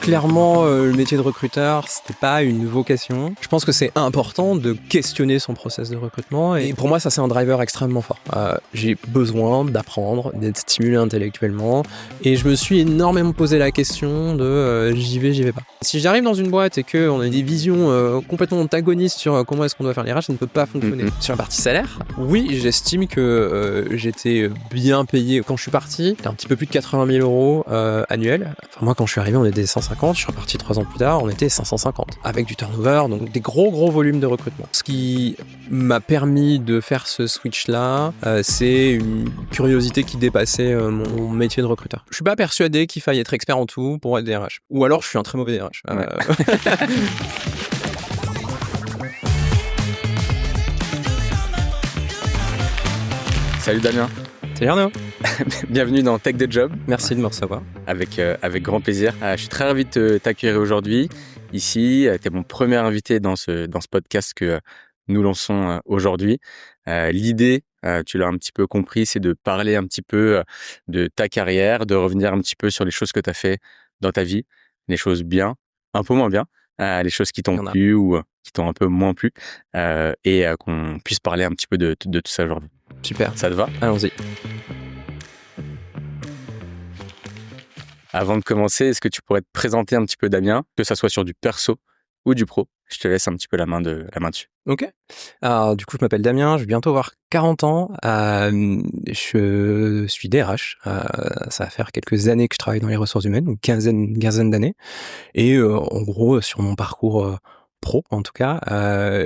Clairement, le métier de recruteur, c'était pas une vocation. Je pense que c'est important de questionner son process de recrutement et pour moi, ça, c'est un driver extrêmement fort. J'ai besoin d'apprendre, d'être stimulé intellectuellement et je me suis énormément posé la question de j'y vais pas. Si j'arrive dans une boîte et qu'on a des visions complètement antagonistes sur comment est-ce qu'on doit faire les RH, ça ne peut pas fonctionner. Sur la partie salaire, oui, j'estime que j'étais bien payé quand je suis parti. C'était un petit peu plus de 80 000 € annuels. Enfin, moi, quand je suis arrivé, on était 150. Je suis reparti 3 ans plus tard, on était 550. Avec du turnover, donc des gros volumes de recrutement. Ce qui m'a permis de faire ce switch-là, c'est une curiosité qui dépassait mon métier de recruteur. Je suis pas persuadé qu'il faille être expert en tout pour être DRH. Ou alors, je suis un très mauvais DRH. Ouais. Salut Damien. Salut Arnaud. Bienvenue dans Tech the Job. Merci de me recevoir. Avec grand plaisir. Je suis très ravi de t'accueillir aujourd'hui. Ici, tu es mon premier invité dans ce podcast que nous lançons aujourd'hui. L'idée, tu l'as un petit peu compris, c'est de parler un petit peu de ta carrière, de revenir un petit peu sur les choses que tu as fait dans ta vie, les choses bien, un peu moins bien, les choses qui t'ont plu ou qui t'ont un peu moins plu, et qu'on puisse parler un petit peu de tout ça aujourd'hui. Super. Ça te va ? Allons-y. Avant de commencer, est-ce que tu pourrais te présenter un petit peu, Damien, que ça soit sur du perso ou du pro ? Je te laisse un petit peu la main dessus. Ok. Alors, du coup, je m'appelle Damien, je vais bientôt avoir 40 ans. Je suis DRH. Ça va faire quelques années que je travaille dans les ressources humaines, une quinzaine d'années. Et en gros, sur mon parcours pro, en tout cas,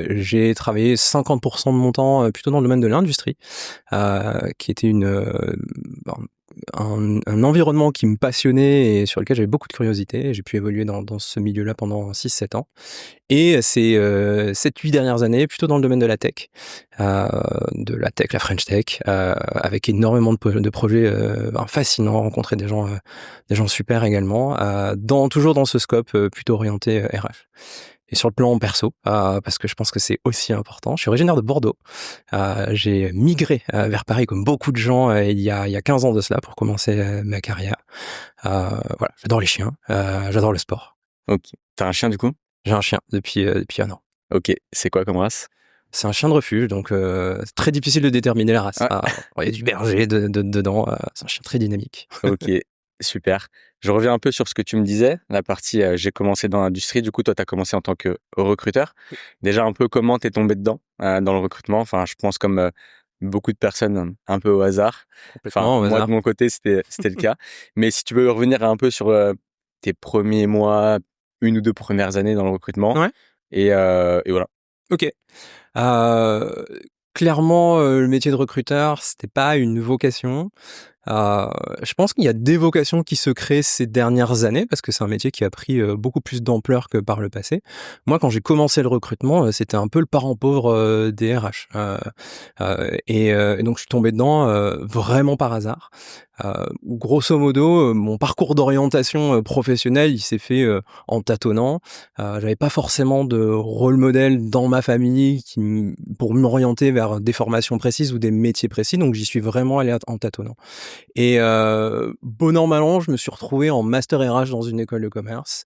j'ai travaillé 50% de mon temps plutôt dans le domaine de l'industrie, qui était un environnement qui me passionnait et sur lequel j'avais beaucoup de curiosité. J'ai pu évoluer dans ce milieu-là pendant 6-7 ans. Et ces 7-8 dernières années, plutôt dans le domaine de la tech, la French Tech, avec énormément de projets fascinants, rencontrer des gens super également, toujours dans ce scope plutôt orienté RH. Et sur le plan perso, parce que je pense que c'est aussi important, je suis originaire de Bordeaux. J'ai migré vers Paris comme beaucoup de gens il y a 15 ans de cela pour commencer ma carrière. Voilà, j'adore les chiens, j'adore le sport. Ok. T'as un chien du coup ? J'ai un chien depuis 1 an. Ok. C'est quoi comme race ? C'est un chien de refuge, donc c'est très difficile de déterminer la race. Il y a du berger dedans, c'est un chien très dynamique. Ok, super. Je reviens un peu sur ce que tu me disais, la partie j'ai commencé dans l'industrie, du coup toi tu as commencé en tant que recruteur. Déjà un peu comment t'es tombé dedans, dans le recrutement, enfin je pense comme beaucoup de personnes un peu au hasard. Complètement au Moi hasard. de mon côté c'était le cas. Mais si tu veux revenir un peu sur tes premiers mois, 1 ou 2 premières années dans le recrutement. Ouais. Et voilà. Ok. Clairement, le métier de recruteur, c'était pas une vocation. Je pense qu'il y a des vocations qui se créent ces dernières années parce que c'est un métier qui a pris beaucoup plus d'ampleur que par le passé. Moi, quand j'ai commencé le recrutement, c'était un peu le parent pauvre des RH. Et donc, je suis tombé dedans vraiment par hasard. Grosso modo, mon parcours d'orientation professionnelle, il s'est fait en tâtonnant. J'avais pas forcément de rôle modèle dans ma famille pour m'orienter vers des formations précises ou des métiers précis, donc j'y suis vraiment allé en tâtonnant. Et bon an mal an, je me suis retrouvé en master RH dans une école de commerce.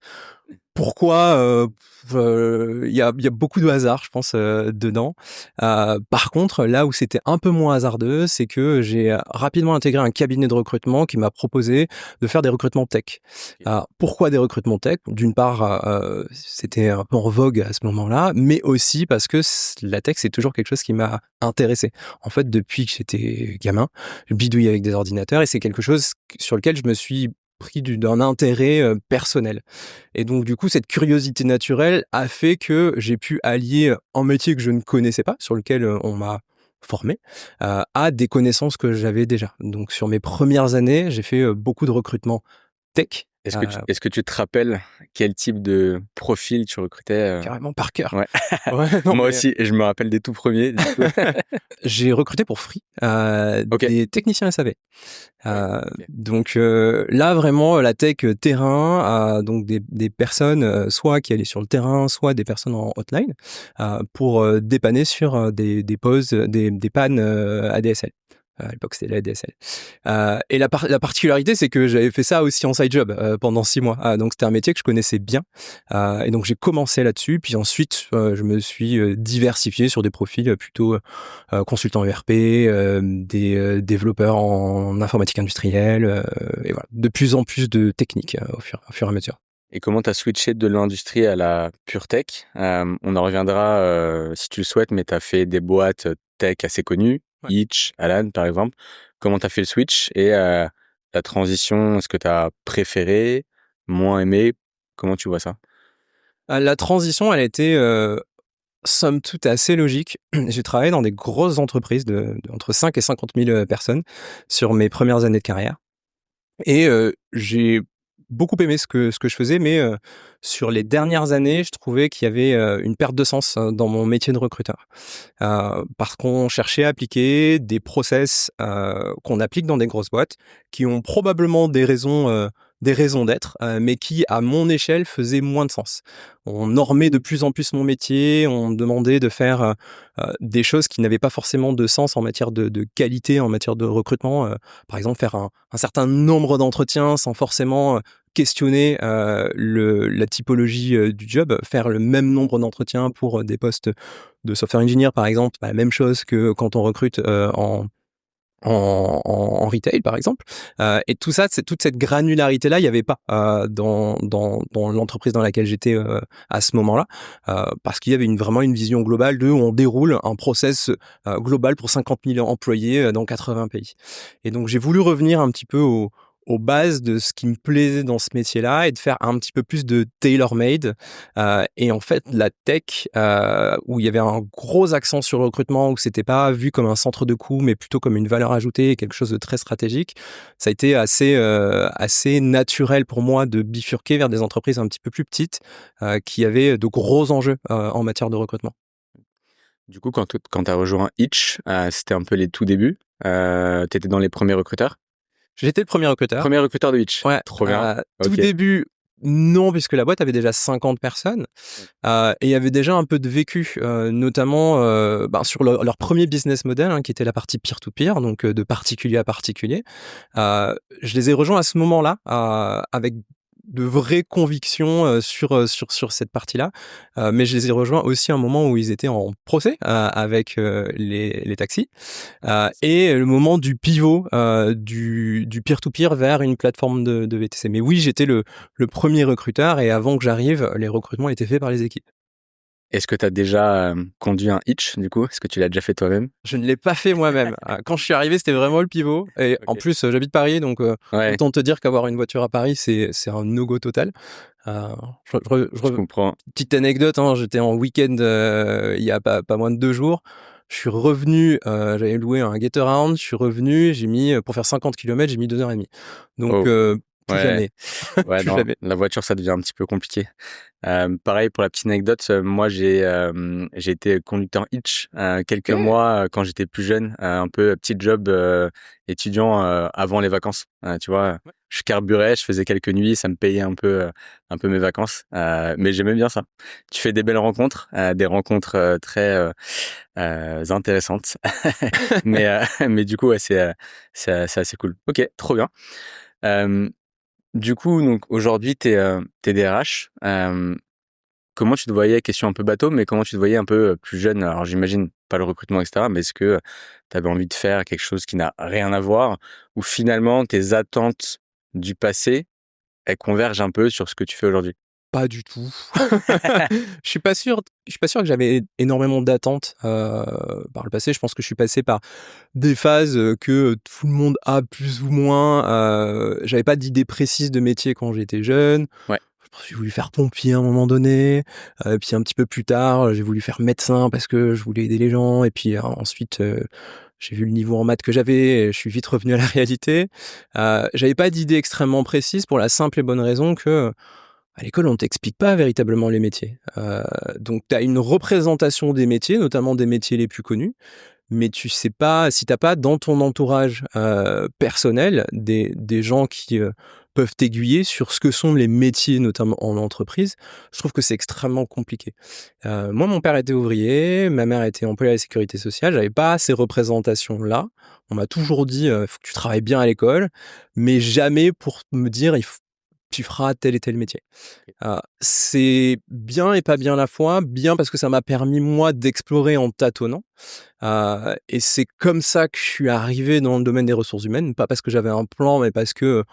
Pourquoi il y a beaucoup de hasard, je pense, dedans. Par contre, là où c'était un peu moins hasardeux, c'est que j'ai rapidement intégré un cabinet de recrutement qui m'a proposé de faire des recrutements tech. Pourquoi des recrutements tech ? D'une part, c'était un peu en vogue à ce moment-là, mais aussi parce que la tech, c'est toujours quelque chose qui m'a intéressé. En fait, depuis que j'étais gamin, je bidouille avec des ordinateurs et c'est quelque chose sur lequel je me suis pris d'un intérêt personnel. Et donc, du coup, cette curiosité naturelle a fait que j'ai pu allier un métier que je ne connaissais pas, sur lequel on m'a formé, à des connaissances que j'avais déjà. Donc, sur mes premières années, j'ai fait beaucoup de recrutement tech. Est-ce que tu te rappelles quel type de profil tu recrutais Carrément par cœur. Ouais. Non, Moi aussi, et je me rappelle des tout premiers. Du coup. J'ai recruté pour Free des techniciens SAV. Donc là, vraiment, la tech terrain, donc des personnes soit qui allaient sur le terrain, soit des personnes en hotline pour dépanner sur des pauses, des pannes ADSL. À l'époque, c'était la DSL. Et la particularité, c'est que j'avais fait ça aussi en side job pendant 6 mois. Donc, c'était un métier que je connaissais bien. Et donc, j'ai commencé là-dessus. Puis ensuite, je me suis diversifié sur des profils plutôt consultants ERP, des développeurs en informatique industrielle. Et voilà, de plus en plus de techniques au fur et à mesure. Et comment tu as switché de l'industrie à la pure tech? On en reviendra si tu le souhaites, mais tu as fait des boîtes tech assez connues, Ouais. Itch, Alan par exemple. Comment tu as fait le switch et la transition, est-ce que tu as préféré, moins aimé? Comment tu vois ça? La transition, elle a été somme toute assez logique. J'ai travaillé dans des grosses entreprises entre 5 et 50 000 personnes sur mes premières années de carrière. Et j'ai beaucoup aimé ce que je faisais, mais sur les dernières années, je trouvais qu'il y avait une perte de sens dans mon métier de recruteur. Parce qu'on cherchait à appliquer des process qu'on applique dans des grosses boîtes, qui ont probablement des raisons d'être, mais qui, à mon échelle, faisaient moins de sens. On normait de plus en plus mon métier, on me demandait de faire des choses qui n'avaient pas forcément de sens en matière de qualité, en matière de recrutement. Par exemple, faire un certain nombre d'entretiens sans forcément questionner la typologie du job, faire le même nombre d'entretiens pour des postes de software engineer, par exemple, la même chose que quand on recrute en retail, par exemple. Et tout ça, toute cette granularité-là, il n'y avait pas dans l'entreprise dans laquelle j'étais à ce moment-là, parce qu'il y avait vraiment une vision globale de on déroule un process global pour 50 000 employés dans 80 pays. Et donc, j'ai voulu revenir un petit peu aux bases de ce qui me plaisait dans ce métier-là et de faire un petit peu plus de tailor-made. Et en fait, la tech, où il y avait un gros accent sur le recrutement, où c'était pas vu comme un centre de coût, mais plutôt comme une valeur ajoutée et quelque chose de très stratégique, ça a été assez naturel pour moi de bifurquer vers des entreprises un petit peu plus petites, qui avaient de gros enjeux en matière de recrutement. Du coup, quand tu as rejoint Itch, c'était un peu les tout débuts. Tu étais dans les premiers recruteurs? J'étais le premier recruteur. Premier recruteur de Itch. Ouais, Trop bien. tout OK. début, non, puisque la boîte avait déjà 50 personnes. Et il y avait déjà un peu de vécu, notamment sur leur premier business model, qui était la partie peer-to-peer, donc de particulier à particulier. Je les ai rejoints à ce moment-là, avec de vraies convictions sur cette partie-là. Mais je les ai rejoints aussi à un moment où ils étaient en procès avec les taxis. Et le moment du pivot du peer-to-peer vers une plateforme de VTC. Mais oui, j'étais le premier recruteur et avant que j'arrive, les recrutements étaient faits par les équipes. Est-ce que tu as déjà conduit un Itch, du coup? Est-ce que tu l'as déjà fait toi-même? Je ne l'ai pas fait moi-même. Quand je suis arrivé, c'était vraiment le pivot. Et en OK. plus, j'habite Paris, donc Ouais, autant te dire qu'avoir une voiture à Paris, c'est un no-go total. Euh, je comprends. Petite anecdote, j'étais en week-end il y a pas moins de 2 jours. Je suis revenu, j'avais loué un Getaround, je suis revenu, j'ai mis, pour faire 50 kilomètres, j'ai mis 2 heures et demie. Donc, Oh, plus ouais. jamais, Ouais, plus non, jamais. la voiture, ça devient un petit peu compliqué. Pareil pour la petite anecdote, moi j'ai été conducteur Hitch quelques OK. mois quand j'étais plus jeune, un peu petit job étudiant avant les vacances. Tu vois, Ouais. je carburais, je faisais quelques nuits, ça me payait un peu mes vacances, mais j'aimais bien ça. Tu fais des belles rencontres, des rencontres très intéressantes, mais mais du coup ouais, c'est assez cool. Ok, trop bien. Euh, du coup, donc aujourd'hui, t'es DRH. Comment tu te voyais, question un peu bateau, mais comment tu te voyais un peu plus jeune? Alors j'imagine pas le recrutement, etc., mais est-ce que tu avais envie de faire quelque chose qui n'a rien à voir, ou finalement tes attentes du passé, elles convergent un peu sur ce que tu fais aujourd'hui? Pas du tout. Je suis pas sûr que j'avais énormément d'attentes, par le passé. Je pense que je suis passé par des phases, que tout le monde a plus ou moins. J'avais pas d'idée précise de métier quand j'étais jeune. Ouais. J'ai voulu faire pompier à un moment donné, puis un petit peu plus tard, j'ai voulu faire médecin parce que je voulais aider les gens et puis ensuite, j'ai vu le niveau en maths que j'avais et je suis vite revenu à la réalité. J'avais pas d'idée extrêmement précise pour la simple et bonne raison que, à l'école, on t'explique pas véritablement les métiers. Donc tu as une représentation des métiers, notamment des métiers les plus connus, mais tu sais pas si t'as pas dans ton entourage personnel des gens qui peuvent t'aiguiller sur ce que sont les métiers, notamment en entreprise. Je trouve que c'est extrêmement compliqué. Moi, mon père était ouvrier, ma mère était employée à la sécurité sociale. J'avais pas ces représentations-là. On m'a toujours dit, faut que tu travailles bien à l'école, mais jamais pour me dire, tu feras tel et tel métier. C'est bien et pas bien à la fois. Bien parce que ça m'a permis, moi, d'explorer en tâtonnant. Et c'est comme ça que je suis arrivé dans le domaine des ressources humaines. Pas parce que j'avais un plan, mais parce que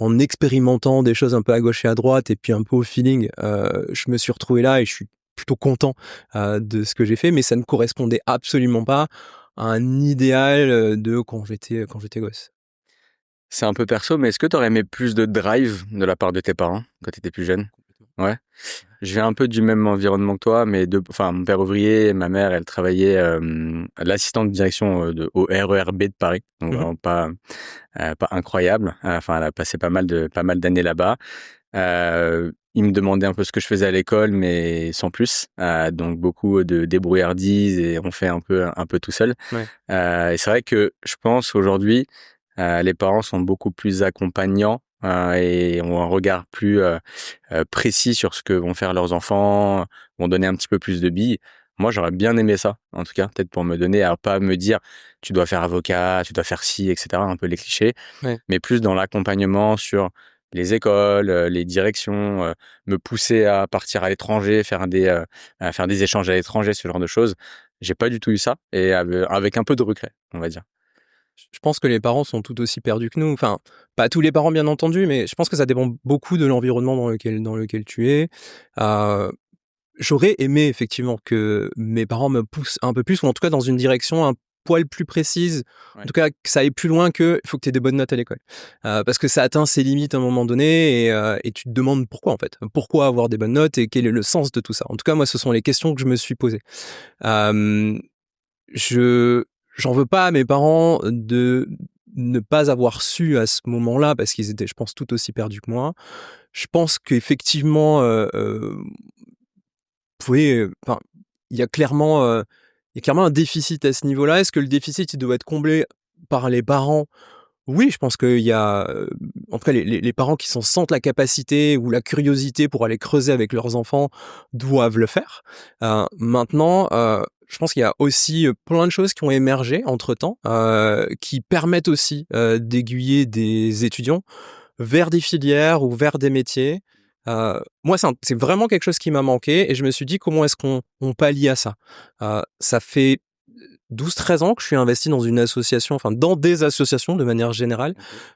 en expérimentant des choses un peu à gauche et à droite et puis un peu au feeling, je me suis retrouvé là et je suis plutôt content de ce que j'ai fait. Mais ça ne correspondait absolument pas à un idéal de quand j'étais gosse. C'est un peu perso, mais est-ce que tu aurais aimé plus de drive de la part de tes parents quand tu étais plus jeune? Complètement. Ouais. Je viens un peu du même environnement que toi, mais enfin, mon père ouvrier, ma mère, elle travaillait l'assistante de direction au RERB de Paris, donc Mmh. vraiment pas incroyable. Enfin, elle a passé pas mal d'années là-bas. Il me demandait un peu ce que je faisais à l'école, mais sans plus. Donc beaucoup de débrouillardise et on fait un peu tout seul. Ouais. Et c'est vrai que je pense aujourd'hui, les parents sont beaucoup plus accompagnants et ont un regard plus précis sur ce que vont faire leurs enfants, vont donner un petit peu plus de billes. Moi, j'aurais bien aimé ça, en tout cas, peut-être pour me donner, à pas me dire, tu dois faire avocat, tu dois faire ci, etc., un peu les clichés, Ouais. mais plus dans l'accompagnement sur les écoles, les directions, me pousser à partir à l'étranger, à faire des échanges à l'étranger, ce genre de choses. J'ai pas du tout eu ça et avec un peu de regret, on va dire. Je pense que les parents sont tout aussi perdus que nous. Enfin, pas tous les parents, bien entendu, mais je pense que ça dépend beaucoup de l'environnement dans lequel tu es. Heu, J'aurais aimé effectivement que mes parents me poussent un peu plus ou en tout cas dans une direction un poil plus précise. En Ouais. tout cas, que ça aille plus loin que: «Il faut que tu aies des bonnes notes à l'école». Parce que ça atteint ses limites à un moment donné et tu te demandes pourquoi, en fait. Pourquoi avoir des bonnes notes et quel est le sens de tout ça? En tout cas, moi, ce sont les questions que je me suis posées. Hem Je j'en veux pas à mes parents de ne pas avoir su à ce moment-là, parce qu'ils étaient, je pense, tout aussi perdus que moi. Je pense qu'effectivement, enfin, il y a clairement, il y a clairement un déficit à ce niveau-là. Est-ce que le déficit, il doit être comblé par les parents? Oui, je pense qu'il y a, en tout cas les parents qui s'en sentent la capacité ou la curiosité pour aller creuser avec leurs enfants doivent le faire. Maintenant, je pense qu'il y a aussi, plein de choses qui ont émergé entre-temps, qui permettent aussi, d'aiguiller des étudiants vers des filières ou vers des métiers. Moi, c'est vraiment quelque chose qui m'a manqué et je me suis dit: «Comment est-ce qu'on pallie à ça?» Ça fait 12-13 ans que je suis investi dans une association, enfin dans des associations de manière générale,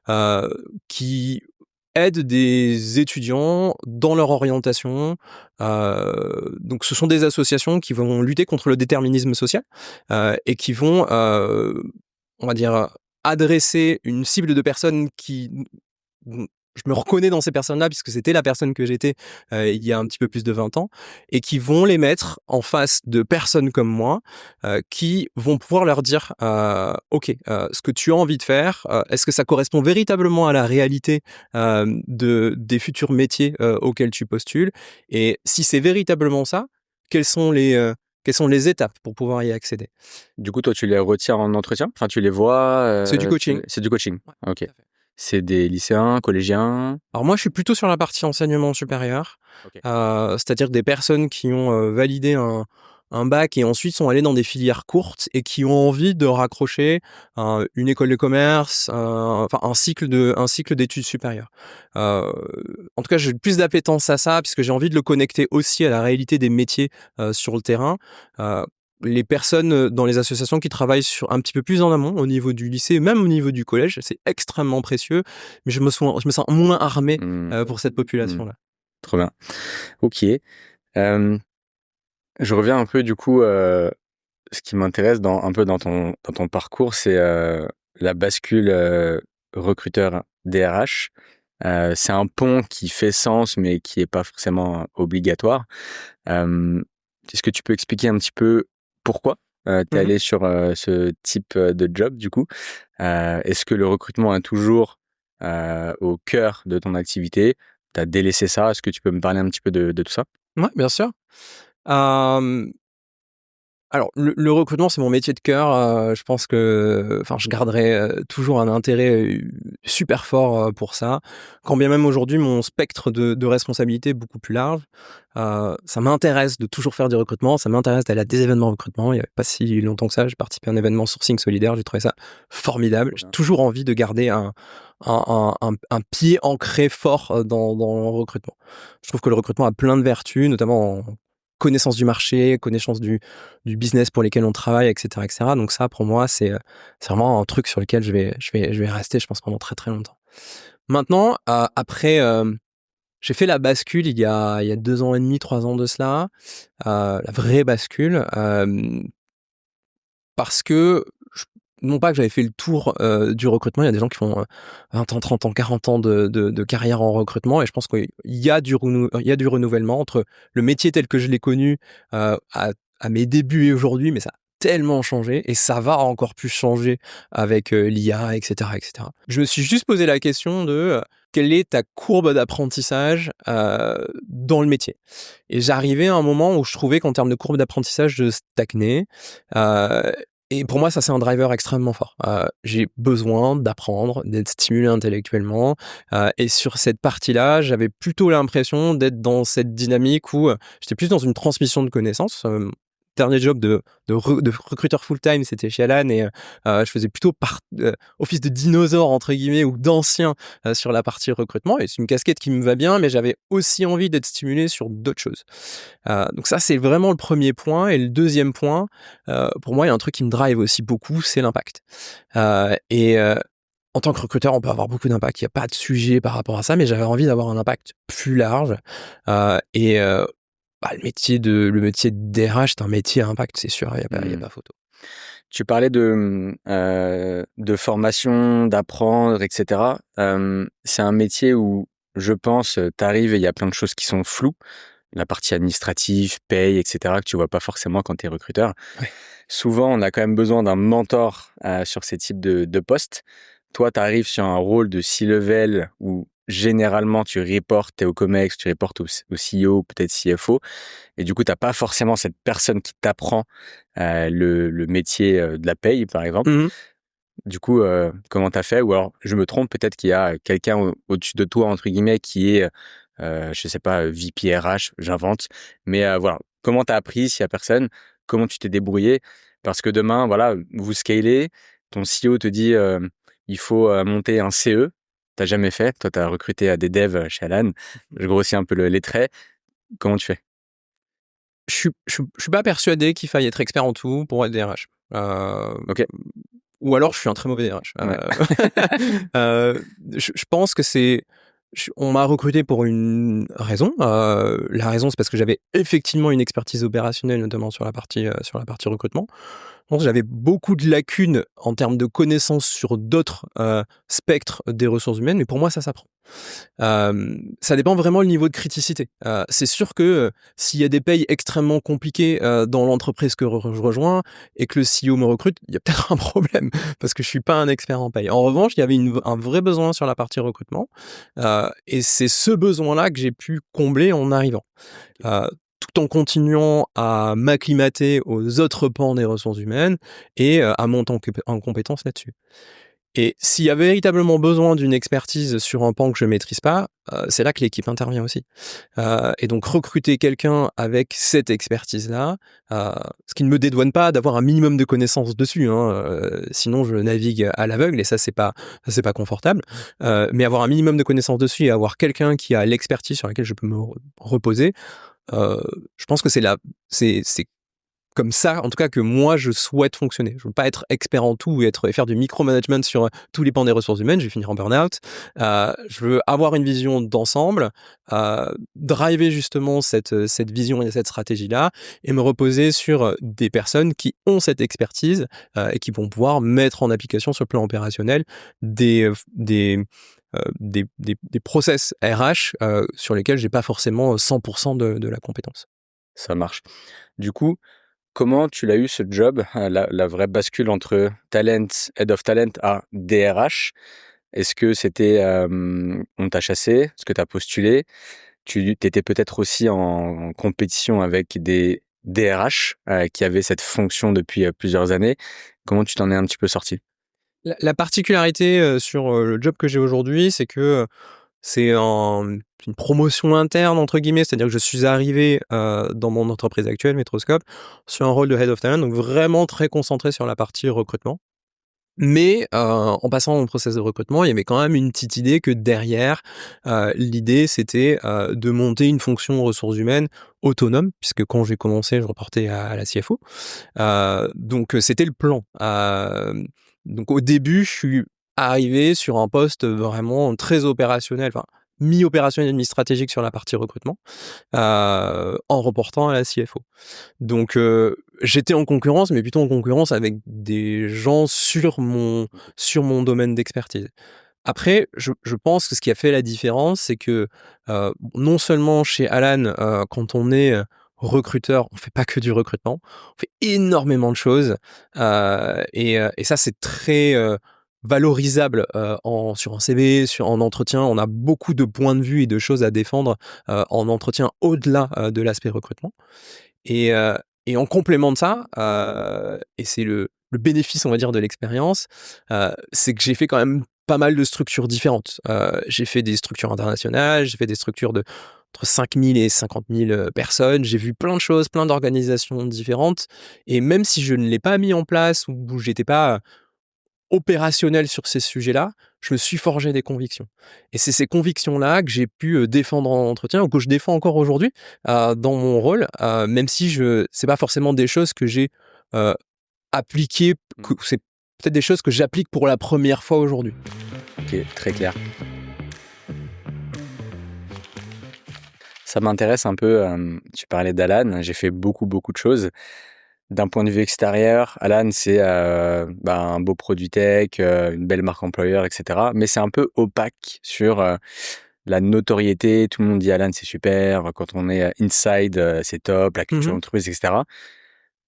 OK. qui aident des étudiants dans leur orientation. Donc ce sont des associations qui vont lutter contre le déterminisme social, et qui vont, on va dire, adresser une cible de personnes qui je me reconnais dans ces personnes-là puisque c'était la personne que j'étais, il y a un petit peu plus de 20 ans et qui vont les mettre en face de personnes comme moi, qui vont pouvoir leur dire, «OK, ce que tu as envie de faire, est-ce que ça correspond véritablement à la réalité, des futurs métiers, auxquels tu postules? Et si c'est véritablement ça, quelles sont les étapes pour pouvoir y accéder?» Du coup, toi, tu les retiens en entretien? Enfin, tu les vois, C'est du coaching. c'est du coaching? Ouais, OK. tout à fait. C'est des lycéens, collégiens? Alors moi, je suis plutôt sur la partie enseignement supérieur, OK. c'est-à-dire des personnes qui ont, validé un bac et ensuite sont allées dans des filières courtes et qui ont envie de raccrocher, une école de commerce, enfin un cycle d'études supérieures. Heu, En tout cas, j'ai plus d'appétence à ça puisque j'ai envie de le connecter aussi à la réalité des métiers, sur le terrain. Heu, les personnes, dans les associations qui travaillent sur un petit peu plus en amont, au niveau du lycée, même au niveau du collège, c'est extrêmement précieux, mais je me sens moins armé, Mmh. pour cette Mmh. population-là. Trop bien. OK. Hem, je reviens un peu du coup, ce qui m'intéresse dans ton parcours, c'est, la bascule, recruteur DRH. C'est un pont qui fait sens, mais qui est pas forcément obligatoire. Hem, est-ce que tu peux expliquer un petit peu pourquoi, tu es Mmh. allé sur, ce type, de job du coup? Est-ce que le recrutement est toujours, au cœur de ton activité? Tu as délaissé ça? Est-ce que tu peux me parler un petit peu de tout ça? Ouais, bien sûr. Hem Alors le recrutement, c'est mon métier de cœur, je pense que je garderai, toujours un intérêt, super fort, pour ça. Quand bien même aujourd'hui mon spectre de responsabilité est beaucoup plus large. Ça m'intéresse de toujours faire du recrutement, ça m'intéresse d'aller à des événements recrutement. Il y a pas si longtemps que ça, j'ai participé à un événement sourcing solidaire, j'ai trouvé ça formidable. Trop J'ai bien. toujours envie de garder un pied ancré fort, dans le recrutement. Je trouve que le recrutement a plein de vertus, notamment en connaissance du marché, connaissance du business pour lesquels on travaille, et cetera, et cetera. Donc ça, pour moi, c'est vraiment un truc sur lequel je vais rester, je pense, pendant très, très longtemps. Maintenant, après, j'ai fait la bascule il y a 2 ans et demi, 3 ans de cela, la vraie bascule, parce que j non pas que j'avais fait le tour, du recrutement. Il y a des gens qui font, 20 ans, 30 ans, 40 ans de carrière en recrutement, et je pense qu'il y a du renouvellement entre le métier tel que je l'ai connu, à mes débuts et aujourd'hui, mais ça a tellement changé et ça va encore plus changer avec, l'IA, et cetera, et cetera. Je me suis juste posé la question de, quelle est ta courbe d'apprentissage, dans le métier? Et j'arrivais à un moment où je trouvais qu'en termes de courbe d'apprentissage, je stagnais, heu et pour moi, ça, c'est un driver extrêmement fort. J'ai besoin d'apprendre, d'être stimulé intellectuellement, et sur cette partie-là, j'avais plutôt l'impression d'être dans cette dynamique où, j'étais plus dans une transmission de connaissances. Dernier job de recruteur full-time, c'était chez Alan, et je faisais plutôt office de «dinosaure» entre guillemets, ou d'ancien, sur la partie recrutement, et c'est une casquette qui me va bien, mais j'avais aussi envie d'être stimulé sur d'autres choses. Donc ça, c'est vraiment le premier point, et le deuxième point, pour moi, il y a un truc qui me drive aussi beaucoup, c'est l'impact. En tant que recruteur, on peut avoir beaucoup d'impact, il y a pas de sujet par rapport à ça, mais j'avais envie d'avoir un impact plus large, le métier de DRH, c'est un métier à impact, c'est sûr, il y a Mmh. pas photo. Tu parlais de formation, d'apprendre et cetera. C'est un métier où je pense, tu arrives et il y a plein de choses qui sont floues. La partie administrative, paye et cetera, que tu vois pas forcément quand tu es recruteur. Ouais. Souvent, on a quand même besoin d'un mentor, sur ces types de postes. Toi, tu arrives sur un rôle de C-level où généralement tu reportes, tu es au COMEX, tu reportes au CEO, peut-être CFO, et du coup, tu as pas forcément cette personne qui t'apprend, le métier, de la paye, par exemple. Mmh. Du coup, comment tu as fait? Ou alors je me trompe, peut-être qu'il y a quelqu'un au-dessus de toi, entre guillemets, qui est, je sais pas, VP RH, j'invente. Mais, voilà, comment tu as appris s'il y a personne? Comment tu t'es débrouillé? Parce que demain, voilà, vous scalez, ton CEO te dit, il faut, monter un CE. Tu jamais fait. Toi, tu as recruté, des devs, chez Alan. Je grossis un peu les traits. Comment tu fais? Je suis pas persuadé qu'il faille être expert en tout pour être DRH. OK. Ou alors je suis un très mauvais DRH. Ouais. Je pense que on m'a recruté pour une raison. La raison, c'est parce que j'avais effectivement une expertise opérationnelle, notamment sur la partie recrutement. Je pense que j'avais beaucoup de lacunes en termes de connaissances sur d'autres, spectres des ressources humaines, mais pour moi, ça s'apprend. Ça dépend vraiment le niveau de criticité. C'est sûr que, s'il y a des payes extrêmement compliquées, dans l'entreprise que je rejoins, et que le CEO me recrute, il y a peut-être un problème parce que je suis pas un expert en paye. En revanche, il y avait un vrai besoin sur la partie recrutement, et c'est ce besoin-là que j'ai pu combler en arrivant. Heu, Tout en continuant à m'acclimater aux autres pans des ressources humaines, et à monter en compétences là-dessus. Et s'il y a véritablement besoin d'une expertise sur un pan que je maîtrise pas, c'est là que l'équipe intervient aussi. Et donc recruter quelqu'un avec cette expertise-là, ce qui ne me dédouane pas d'avoir un minimum de connaissances dessus, hein, sinon je navigue à l'aveugle, et ça c'est pas confortable. Mais avoir un minimum de connaissances dessus et avoir quelqu'un qui a l'expertise sur laquelle je peux me reposer, heu, je pense que c'est comme ça, en tout cas, que moi je souhaite fonctionner. Je veux pas être expert en tout et faire du micromanagement sur, tous les pans des ressources humaines, je vais finir en burn-out. Je veux avoir une vision d'ensemble, driver justement cette vision et cette stratégie-là, et me reposer sur, des personnes qui ont cette expertise, et qui vont pouvoir mettre en application sur le plan opérationnel des process RH, sur lesquels j'ai pas forcément 100 de la compétence. Ça marche. Du coup, comment tu l'as eu ce job, la vraie bascule entre talent, head of talent à DRH? Est-ce que c'était, on t'a chassé? Est-ce que tu as postulé? Tu étais peut-être aussi en compétition avec des DRH qui avait cette fonction depuis plusieurs années. Comment tu t'en es un petit peu sorti? La particularité sur le job que j'ai aujourd'hui, c'est que c'est une promotion interne entre guillemets, c'est-à-dire que je suis arrivé dans mon entreprise actuelle, Metroscope, sur un rôle de Head of Talent, donc vraiment très concentré sur la partie recrutement. Mais en passant mon process de recrutement, il y avait quand même une petite idée que derrière, l'idée c'était de monter une fonction ressources humaines autonome, puisque quand j'ai commencé, je reportais à la CFO. Donc c'était le plan. Donc au début, je suis arrivé sur un poste vraiment très opérationnel, enfin mi-opérationnel, mi-stratégique sur la partie recrutement, en reportant à la CFO. Donc j'étais en concurrence, mais plutôt en concurrence avec des gens sur mon domaine d'expertise. Après, je pense que ce qui a fait la différence, c'est que non seulement chez Alan, quand on est recruteur, on fait pas que du recrutement, on fait énormément de choses, et ça c'est très valorisable sur un CV, en entretien. On a beaucoup de points de vue et de choses à défendre en entretien au-delà de l'aspect recrutement. Et, heu, et en complément de ça, et c'est le bénéfice, on va dire, de l'expérience, c'est que j'ai fait quand même pas mal de structures différentes. J'ai fait des structures internationales, j'ai fait des structures de entre 5 000 et 50 000 personnes. J'ai vu plein de choses, plein d'organisations différentes, et même si je ne l'ai pas mis en place ou j'étais pas opérationnel sur ces sujets-là, je me suis forgé des convictions. Et c'est ces convictions-là que j'ai pu défendre en entretien ou que je défends encore aujourd'hui dans mon rôle, même si c'est pas forcément des choses que j'ai euh, appliquées, Mmh. c'est peut-être des choses que j'applique pour la première fois aujourd'hui. OK, très clair. Ça m'intéresse un peu, tu parlais d'Alan, j'ai fait beaucoup, beaucoup de choses. D'un point de vue extérieur, Alan, c'est, un beau produit tech, une belle marque employeur et cetera. Mais c'est un peu opaque sur, la notoriété. Tout le monde dit: «Alan, c'est super». Quand on est, inside, c'est top, la culture Mhm. d'entreprise et cetera.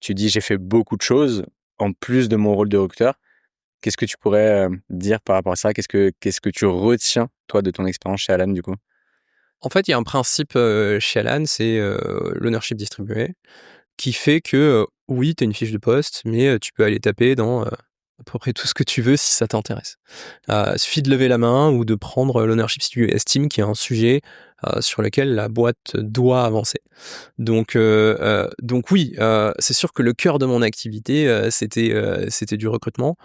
Tu dis: «J'ai fait beaucoup de choses en plus de mon rôle de recruteur». Qu'est-ce que tu pourrais, dire par rapport à ça? Qu'est-ce que tu retiens, toi, de ton expérience chez Alan, du coup? En fait, il y a un principe chez Alan, c'est l'ownership distribué, qui fait que oui, tu as une fiche de poste, mais tu peux aller taper dans à peu près tout ce que tu veux si ça t'intéresse. Suffit de lever la main ou de prendre l'ownership si tu estimes qu'il y a un sujet sur lequel la boîte doit avancer. Donc oui, c'est sûr que le cœur de mon activité, c'était du recrutement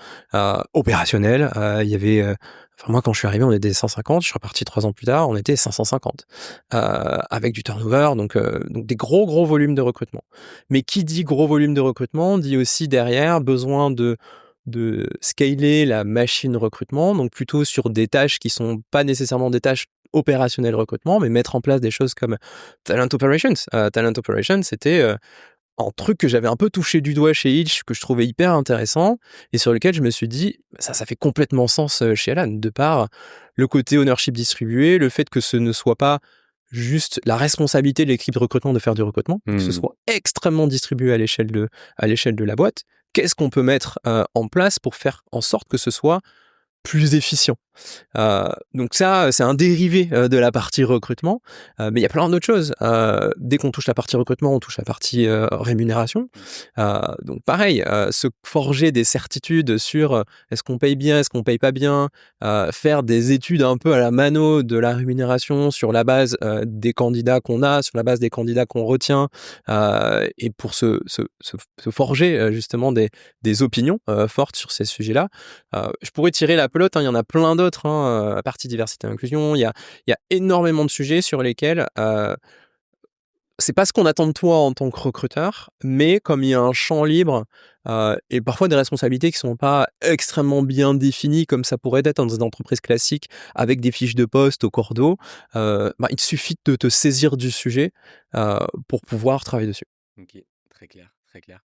opérationnel. Il y avait, enfin moi quand je suis arrivé, on était 150, je suis reparti 3 ans plus tard, on était 550, avec du turnover, donc des gros volumes de recrutement. Mais qui dit gros volume de recrutement, dit aussi derrière besoin de scaler la machine recrutement, donc plutôt sur des tâches qui sont pas nécessairement des tâches opérationnelles recrutement, mais mettre en place des choses comme Talent Operations. Talent Operations, c'était un truc que j'avais un peu touché du doigt chez Hitch, que je trouvais hyper intéressant, et sur lequel je me suis dit, ça fait complètement sens chez Alan, de par le côté ownership distribué, le fait que ce ne soit pas juste la responsabilité de l'équipe de recrutement de faire du recrutement, que ce Mmh. soit extrêmement distribué à l'échelle de la boîte. Qu'est-ce qu'on peut mettre en place pour faire en sorte que ce soit plus efficient? Donc ça, c'est un dérivé de la partie recrutement, mais il y a plein d'autres choses. Dès qu'on touche la partie recrutement, on touche la partie rémunération. Donc pareil, se forger des certitudes sur est-ce qu'on paye bien, est-ce qu'on paye pas bien, faire des études un peu à la mano de la rémunération sur la base des candidats qu'on a, sur la base des candidats qu'on retient, et pour se forger justement des opinions fortes sur ces sujets-là. Je pourrais tirer la pelote, hein, il y en a plein d'autres, hein, la partie diversité et inclusion. Il y a énormément de sujets sur lesquels c'est pas ce qu'on attend de toi en tant que recruteur, mais comme il y a un champ libre et parfois des responsabilités qui sont pas extrêmement bien définies comme ça pourrait être dans une entreprise classique avec des fiches de poste au cordeau, il suffit de te saisir du sujet pour pouvoir travailler dessus. OK, très clair, très clair.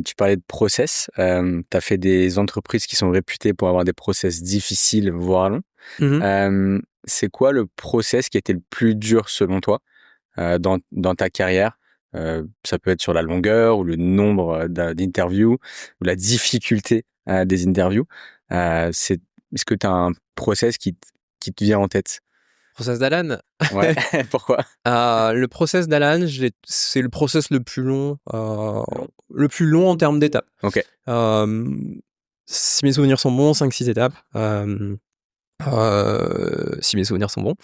Tu parlais de process, tu as fait des entreprises qui sont réputées pour avoir des process difficiles, voire longs. Mmh. C'est quoi le process qui a été le plus dur selon toi, dans ta carrière? Ça peut être sur la longueur ou le nombre, d'interviews ou la difficulté, des interviews. C'est Est-ce que tu as un process qui te vient en tête? Process d'Alan. Ouais, pourquoi? Le process d'Alan, c'est le process Long. le plus long en termes d'étapes. Ok. Si mes souvenirs sont bons, 5-6 étapes. Si mes souvenirs sont bons.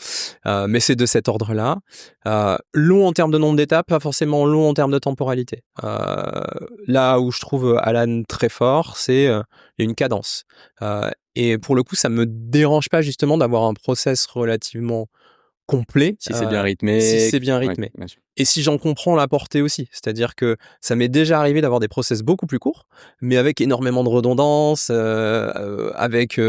Mais c'est de cet ordre-là. Long en termes de nombre d'étapes, pas forcément long en termes de temporalité. Là où je trouve Alan très fort, c'est il y a une cadence. Et pour le coup, ça me dérange pas justement d'avoir un process relativement complet, Si c'est bien si rythmé. c'est bien Ouais, rythmé. bien sûr. Et si j'en comprends la portée aussi. C'est-à-dire que ça m'est déjà arrivé d'avoir des process beaucoup plus courts, mais avec énormément de redondance, avec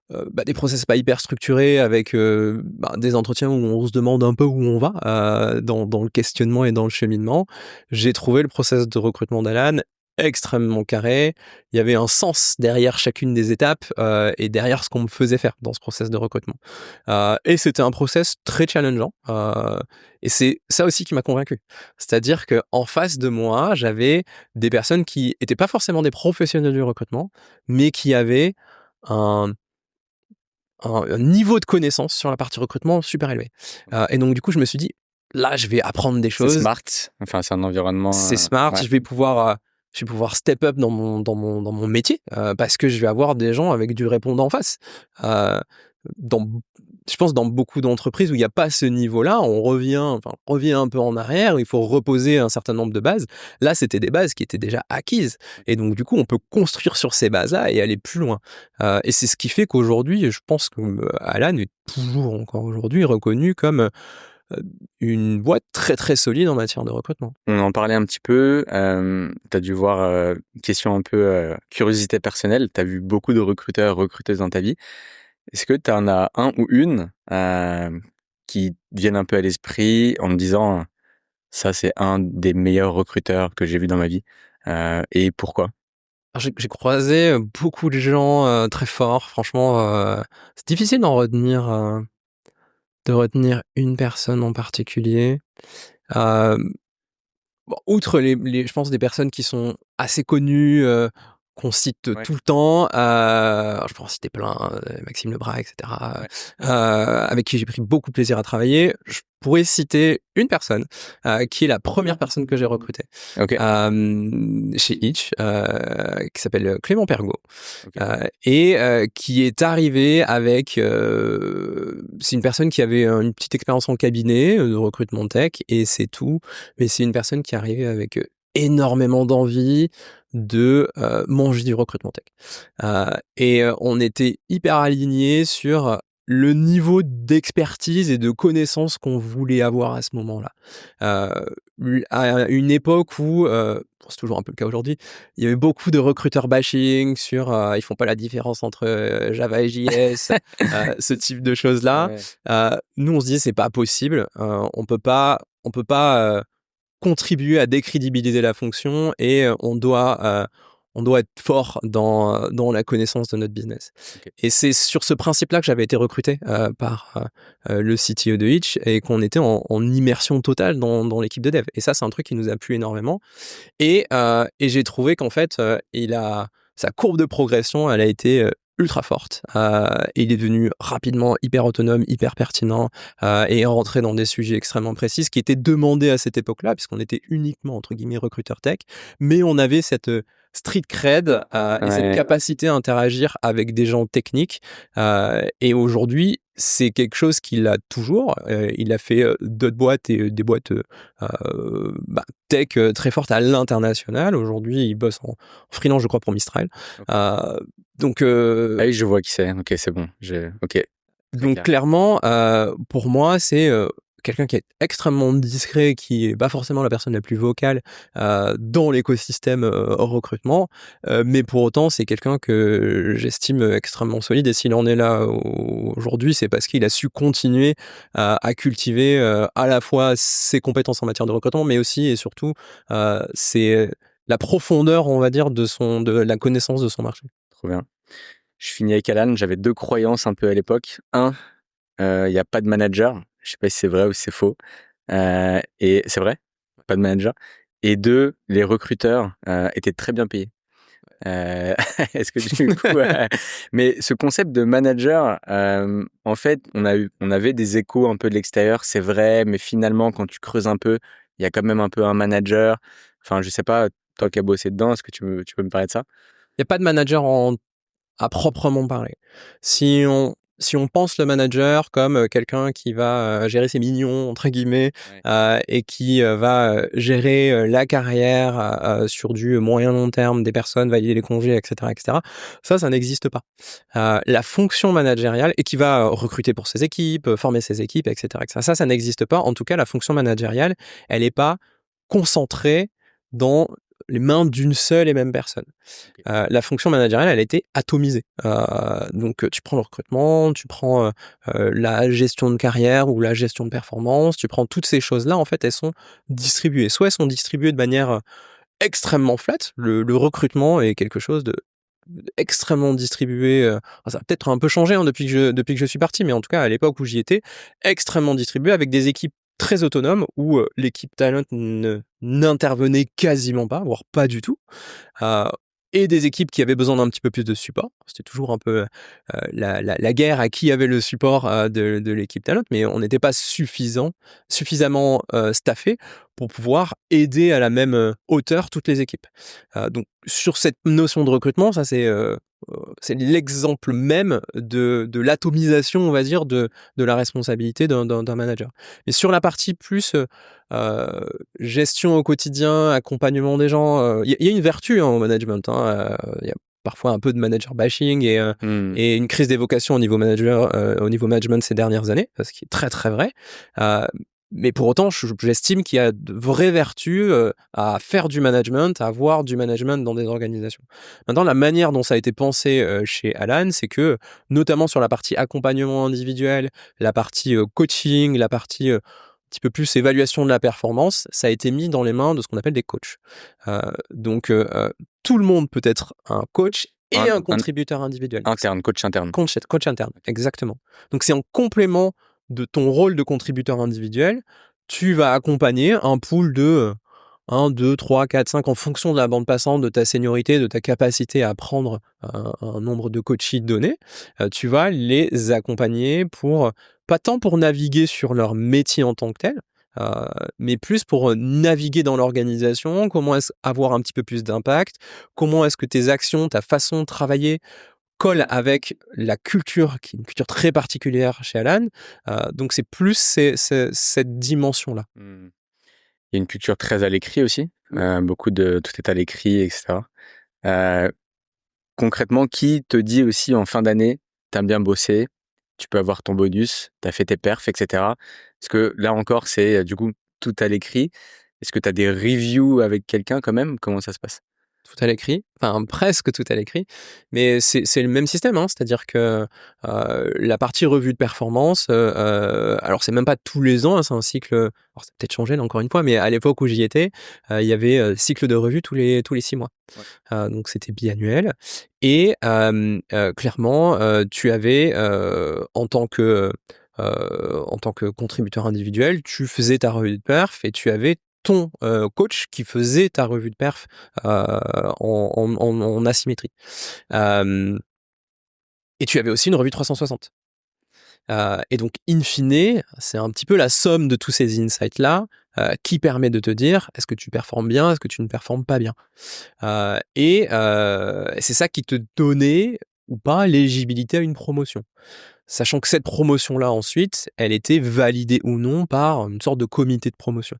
des process pas hyper structurés, avec des entretiens où on se demande un peu où on va dans le questionnement et dans le cheminement. J'ai trouvé le process de recrutement d'Alan extrêmement carré. Il y avait un sens derrière chacune des étapes et derrière ce qu'on me faisait faire dans ce process de recrutement. Et c'était un process très challengeant. Et c'est ça aussi qui m'a convaincu. C'est-à-dire qu'en face de moi, j'avais des personnes qui étaient pas forcément des professionnels du recrutement, mais qui avaient un un niveau de connaissance sur la partie recrutement super élevé. Et donc du coup, je me suis dit: «Là, je vais apprendre des C'est choses, smart. Enfin, c'est un environnement. c'est smart, Ouais. je vais pouvoir step up dans mon métier, parce que je vais avoir des gens avec du répondant en face». Dans je pense dans beaucoup d'entreprises où il y a pas ce niveau-là, on revient un peu en arrière, où il faut reposer un certain nombre de bases. Là, c'était des bases qui étaient déjà acquises et donc du coup, on peut construire sur ces bases-là et aller plus loin. Et c'est ce qui fait qu'aujourd'hui, je pense que, Alan est toujours encore aujourd'hui reconnu comme, une boîte très, très solide en matière de recrutement. On en parlait un petit peu. Tu as dû voir, question un peu curiosité personnelle. Tu as vu beaucoup de recruteurs, recruteuses dans ta vie. Est-ce que tu en as un ou une qui te viennent un peu à l'esprit en me disant ça, c'est un des meilleurs recruteurs que j'ai vu dans ma vie et pourquoi? Alors j'ai croisé, beaucoup de gens, très forts. Franchement, c'est difficile de retenir une personne en particulier. Hem, bon, outre les je pense des personnes qui sont assez connues, qu'on cite Ouais, tout le temps, je peux en citer plein, Maxime Lebras et cetera, ouais. avec qui j'ai pris beaucoup de plaisir à travailler. Je pourrais citer une personne, qui est la première personne que j'ai recrutée, OK, chez Hitch, qui s'appelle Clément Pergaud, OK. et qui est arrivé avec, c'est une personne qui avait, une petite expérience en cabinet, de recrutement tech et c'est tout. Mais c'est une personne qui est arrivée avec, énormément d'envie de, manger du recrutement tech. On était hyper alignés sur le niveau d'expertise et de connaissances qu'on voulait avoir à ce moment-là. À une époque où, bon, c'est toujours un peu le cas aujourd'hui, il y avait beaucoup de recruteurs bashing sur, ils font pas la différence entre, Java et JS, ce type de choses-là. Ouais. Nous, on se disait: «C'est pas possible, on peut pas, contribuer à décrédibiliser la fonction et on doit être fort dans la connaissance de notre business». OK. Et c'est sur ce principe-là que j'avais été recruté, par, le CTO de Hitch et qu'on était en immersion totale dans l'équipe de dev et ça, c'est un truc qui nous a plu énormément et j'ai trouvé qu'en fait, sa courbe de progression, elle a été, ultra forte. Il est devenu rapidement hyper autonome, hyper pertinent, et est rentré dans des sujets extrêmement précis, ce qui était demandé à cette époque-là, puisqu'on était uniquement, entre guillemets, «recruteurs tech», mais on avait cette, street cred, et cette Ouais. capacité à interagir avec des gens techniques, et aujourd'hui, c'est quelque chose qu'il a toujours. Il a fait, d'autres boîtes et des boîtes, tech, très fortes à l'international. Aujourd'hui, il bosse en freelance, je crois, pour Mistral. OK. Heu, donc Ah oui, je vois qui c'est. OK, c'est bon. OK, très donc clair. clairement, pour moi, c'est, quelqu'un qui est extrêmement discret, qui est pas forcément la personne la plus vocale, dans l'écosystème, recrutement, mais pour autant, c'est quelqu'un que j'estime, extrêmement solide et s'il en est là aujourd'hui, c'est parce qu'il a su continuer à cultiver, à la fois ses compétences en matière de recrutement, mais aussi et surtout, c'est la profondeur, on va dire, de la connaissance de son marché. Trop bien. Je finis avec Alan. J'avais 2 croyances un peu à l'époque. Un, il y a pas de manager. Je sais pas si c'est vrai ou si c'est faux. Et c'est vrai? Pas de manager. Et 2, les recruteurs, étaient très bien payés. Est-ce que du coup, mais ce concept de manager, en fait, on avait des échos un peu de l'extérieur, c'est vrai, mais finalement, quand tu creuses un peu, il y a quand même un peu un manager. Enfin, je sais pas, toi qui as bossé dedans, est-ce que tu peux me parler de ça? Il y a pas de manager à proprement parler. Si on pense le manager comme quelqu'un qui va gérer ses «mignons» entre guillemets, Ouais. et qui va gérer la carrière sur du moyen long terme des personnes, valider les congés, et cetera, ça n'existe pas. La fonction managériale et qui va recruter pour ses équipes, former ses équipes, et cetera, ça n'existe pas. En tout cas, la fonction managériale, elle est pas concentrée dans les mains d'une seule et même personne. OK. La fonction managériale, elle a été atomisée. Donc, tu prends le recrutement, tu prends la gestion de carrière ou la gestion de performance, tu prends toutes ces choses-là, en fait, elles sont distribuées. Soit elles sont distribuées de manière extrêmement flat. Le recrutement est quelque chose de extrêmement distribué. Ça a peut-être un peu changé hein, depuis que je suis parti, mais en tout cas, à l'époque où j'y étais, extrêmement distribué avec des équipes très autonomes où l'équipe talent n'intervenait quasiment pas, voire pas du tout. Heu et des équipes qui avaient besoin d'un petit peu plus de support. C'était toujours un peu, la guerre à qui avait le support, de l'équipe talent, mais on n'était pas suffisamment, staffés pour pouvoir aider à la même, hauteur toutes les équipes. Donc sur cette notion de recrutement, ça c'est l'exemple même de l'atomisation, on va dire, de la responsabilité d'un manager. Mais sur la partie plus, Heu, gestion au quotidien, accompagnement des gens, il y a une vertu, hein, au management, hein, il y a parfois un peu de manager bashing Mmh. et une crise des vocations au niveau management ces dernières années, ce qui est très, très vrai. Heu, mais pour autant, j'estime qu'il y a de vraies vertus, à faire du management, à avoir du management dans des organisations. Maintenant, la manière dont ça a été pensé, chez Alan, c'est que, notamment sur la partie accompagnement individuel, la partie, coaching, la partie, un petit peu plus évaluation de la performance, ça a été mis dans les mains de ce qu'on appelle des coachs. Donc, tout le monde peut être un coach et un Un contributeur individuel. interne, coach interne. Coach interne, exactement. Donc c'est en complément de ton rôle de contributeur individuel, tu vas accompagner un pool de 1, 2, 3, 4, 5 en fonction de la bande passante, de ta seniorité, de ta capacité à prendre un nombre de coachés donné. Tu vas les accompagner pour, pas tant pour naviguer sur leur métier en tant que tel, heu, mais plus pour, naviguer dans l'organisation. Comment est-ce avoir un petit peu plus d'impact? Comment est-ce que tes actions, ta façon de travailler colle avec la culture qui est une culture très particulière chez Alan, donc c'est plus cette dimension-là. Mmh. Il y a une culture très à l'écrit aussi, beaucoup de tout est à l'écrit et cetera. Heu, Concrètement, qui te dit aussi en fin d'année: «Tu as bien bossé, tu peux avoir ton bonus, tu as fait tes perfs» et cetera? Parce que là encore, c'est, du coup, tout à l'écrit. Est-ce que tu as des reviews avec quelqu'un quand même? Comment ça se passe? Tout à l'écrit, enfin presque tout à l'écrit, mais c'est le même système, hein. C'est-à-dire que, la partie revue de performance, alors c'est même pas tous les ans, hein, c'est un cycle, alors ça a peut-être changé là encore une fois, mais à l'époque où j'y étais, il y avait, cycle de revue tous les 6 mois. Ouais. Donc c'était biannuel et clairement, tu avais, en tant que contributeur individuel, tu faisais ta revue de perf et tu avais ton, coach qui faisait ta revue de perf, en asymétrie. Hem Et tu avais aussi une revue 360. Et donc in fine, c'est un petit peu la somme de tous ces insights-là, qui permet de te dire: «Est-ce que tu performes bien? Est-ce que tu ne performes pas bien?» C'est ça qui te donnait ou pas l'éligibilité à une promotion. Sachant que cette promotion-là ensuite, elle était validée ou non par une sorte de comité de promotion.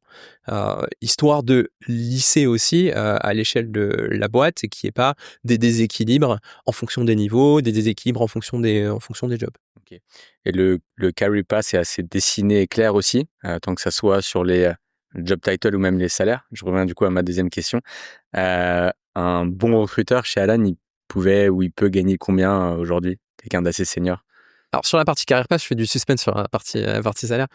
Histoire de lisser aussi, à l'échelle de la boîte et qu'il y ait pas des déséquilibres en fonction des niveaux, des déséquilibres en fonction des jobs. OK, et le carry pass est assez dessiné et clair aussi, tant que ça soit sur les, job titles ou même les salaires? Je reviens du coup à ma deuxième question. Un bon recruteur chez Alan, il pouvait ou il peut gagner combien, aujourd'hui? Quelqu'un d'assez senior? Alors sur la partie carrière pass, je fais du suspense sur la partie salaire.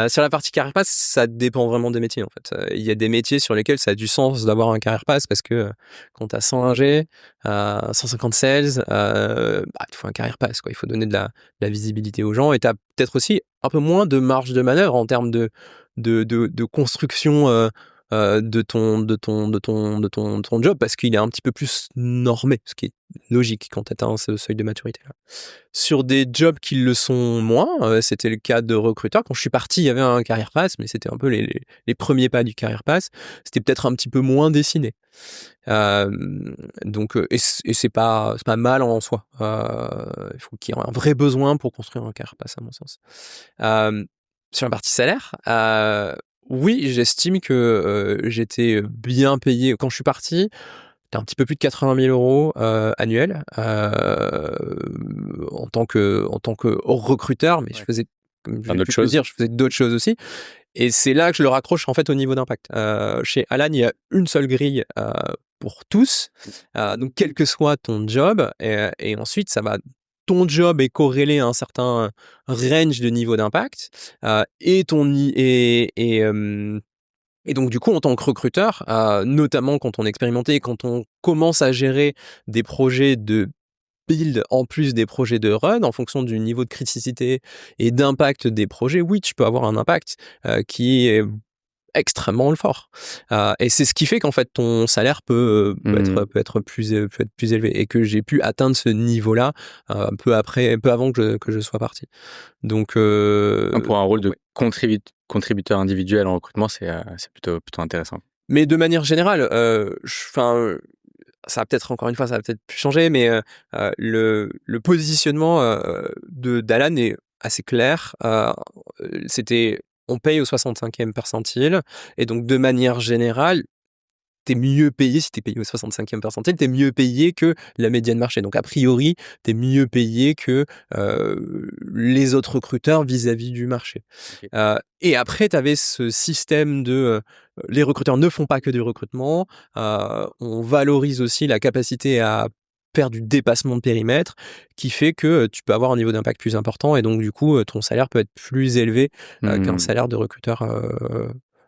Sur la partie carrière pass, ça dépend vraiment des métiers en fait. Il y a des métiers sur lesquels ça a du sens d'avoir un carrière pass parce que, quand tu as 100 ingés, 150 sales, il te faut un carrière pass quoi. Il faut donner de la visibilité aux gens et tu as peut-être aussi un peu moins de marge de manœuvre en termes de construction, de ton job parce qu'il est un petit peu plus normé, ce qui est logique quand tu atteins ce seuil de maturité-là. Sur des jobs qui le sont moins, c'était le cas de recruteurs. Quand je suis parti, il y avait un career pass, mais c'était un peu les premiers pas du career pass. C'était peut-être un petit peu moins dessiné. Donc, et c'est pas mal en soi. Il faut qu'il y ait un vrai besoin pour construire un career pass, à mon sens. Sur la partie salaire, oui, j'estime que j'étais bien payé. Quand je suis parti, c'était un petit peu plus de 80 000 € annuels en tant que recruteur, mais je Ouais. faisais, comme Plein j'ai d'autres pu te le choses. dire, je faisais d'autres choses aussi. Et c'est là que je le raccroche en fait au niveau d'impact. Chez Alan, il y a une seule grille pour tous, donc quel que soit ton job, et ensuite ton job est corrélé à un certain range de niveau d'impact, et ton ni- et donc du coup en tant que recruteur, notamment quand on est expérimenté, quand on commence à gérer des projets de build en plus des projets de run, en fonction du niveau de criticité et d'impact des projets, oui, tu peux avoir un impact qui est extrêmement fort. Et c'est ce qui fait qu'en fait ton salaire Mmh. peut être plus élevé, et que j'ai pu atteindre ce niveau-là peu avant que je sois parti. Donc Pour un rôle de ouais. contributeur individuel en recrutement, c'est plutôt intéressant. Mais de manière générale, ça va peut-être, encore une fois, ça va peut-être plus changer, mais le positionnement d'Alan est assez clair. C'était, on paye au 65e percentile, et donc de manière générale, t'es mieux payé. Si t'es payé au 65e percentile, t'es mieux payé que la médiane marché. Donc a priori, t'es mieux payé que les autres recruteurs vis-à-vis du marché. OK. Et après, t'avais ce système de les recruteurs ne font pas que du recrutement. On valorise aussi la capacité à faire du dépassement de périmètre, qui fait que tu peux avoir un niveau d'impact plus important, et donc du coup ton salaire peut être plus élevé qu'un Mmh. salaire de recruteur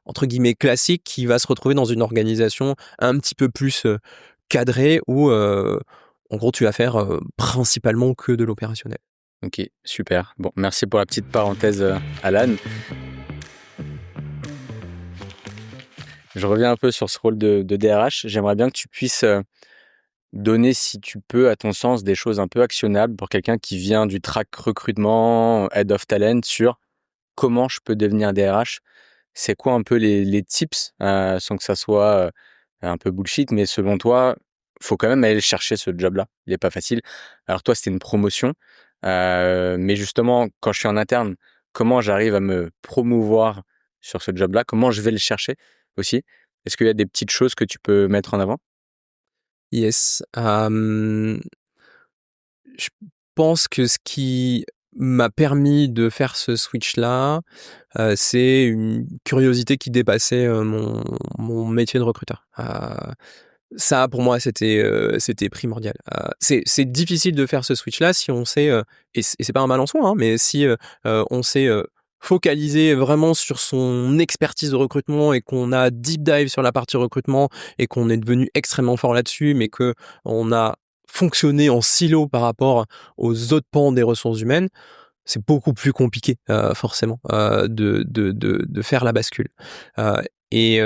entre guillemets classique, qui va se retrouver dans une organisation un petit peu plus cadrée, où en gros tu vas faire principalement que de l'opérationnel. OK, super. Bon, merci pour la petite parenthèse, Alan. Je reviens un peu sur ce rôle de DRH. J'aimerais bien que tu puisses, donner, si tu peux, à ton sens, des choses un peu actionnables pour quelqu'un qui vient du track recrutement, head of talent, sur comment je peux devenir DRH. C'est quoi un peu les tips, sans que ça soit, un peu bullshit, mais selon toi, faut quand même aller chercher ce job-là. Il est pas facile. Alors toi, c'était une promotion, mais justement, quand je suis en interne, comment j'arrive à me promouvoir sur ce job-là? Comment je vais le chercher aussi? Est-ce qu'il y a des petites choses que tu peux mettre en avant? Yes. Je pense que ce qui m'a permis de faire ce switch-là, c'est une curiosité qui dépassait mon métier de recruteur. Ça, pour moi, c'était primordial. C'est difficile de faire ce switch-là si on sait, et c'est pas un mal en soi, hein, mais si on s'est focalisé vraiment sur son expertise de recrutement, et qu'on a deep dive sur la partie recrutement, et qu'on est devenu extrêmement fort là-dessus, mais que on a fonctionné en silo par rapport aux autres pans des ressources humaines, c'est beaucoup plus compliqué, forcément, de faire la bascule. Heu et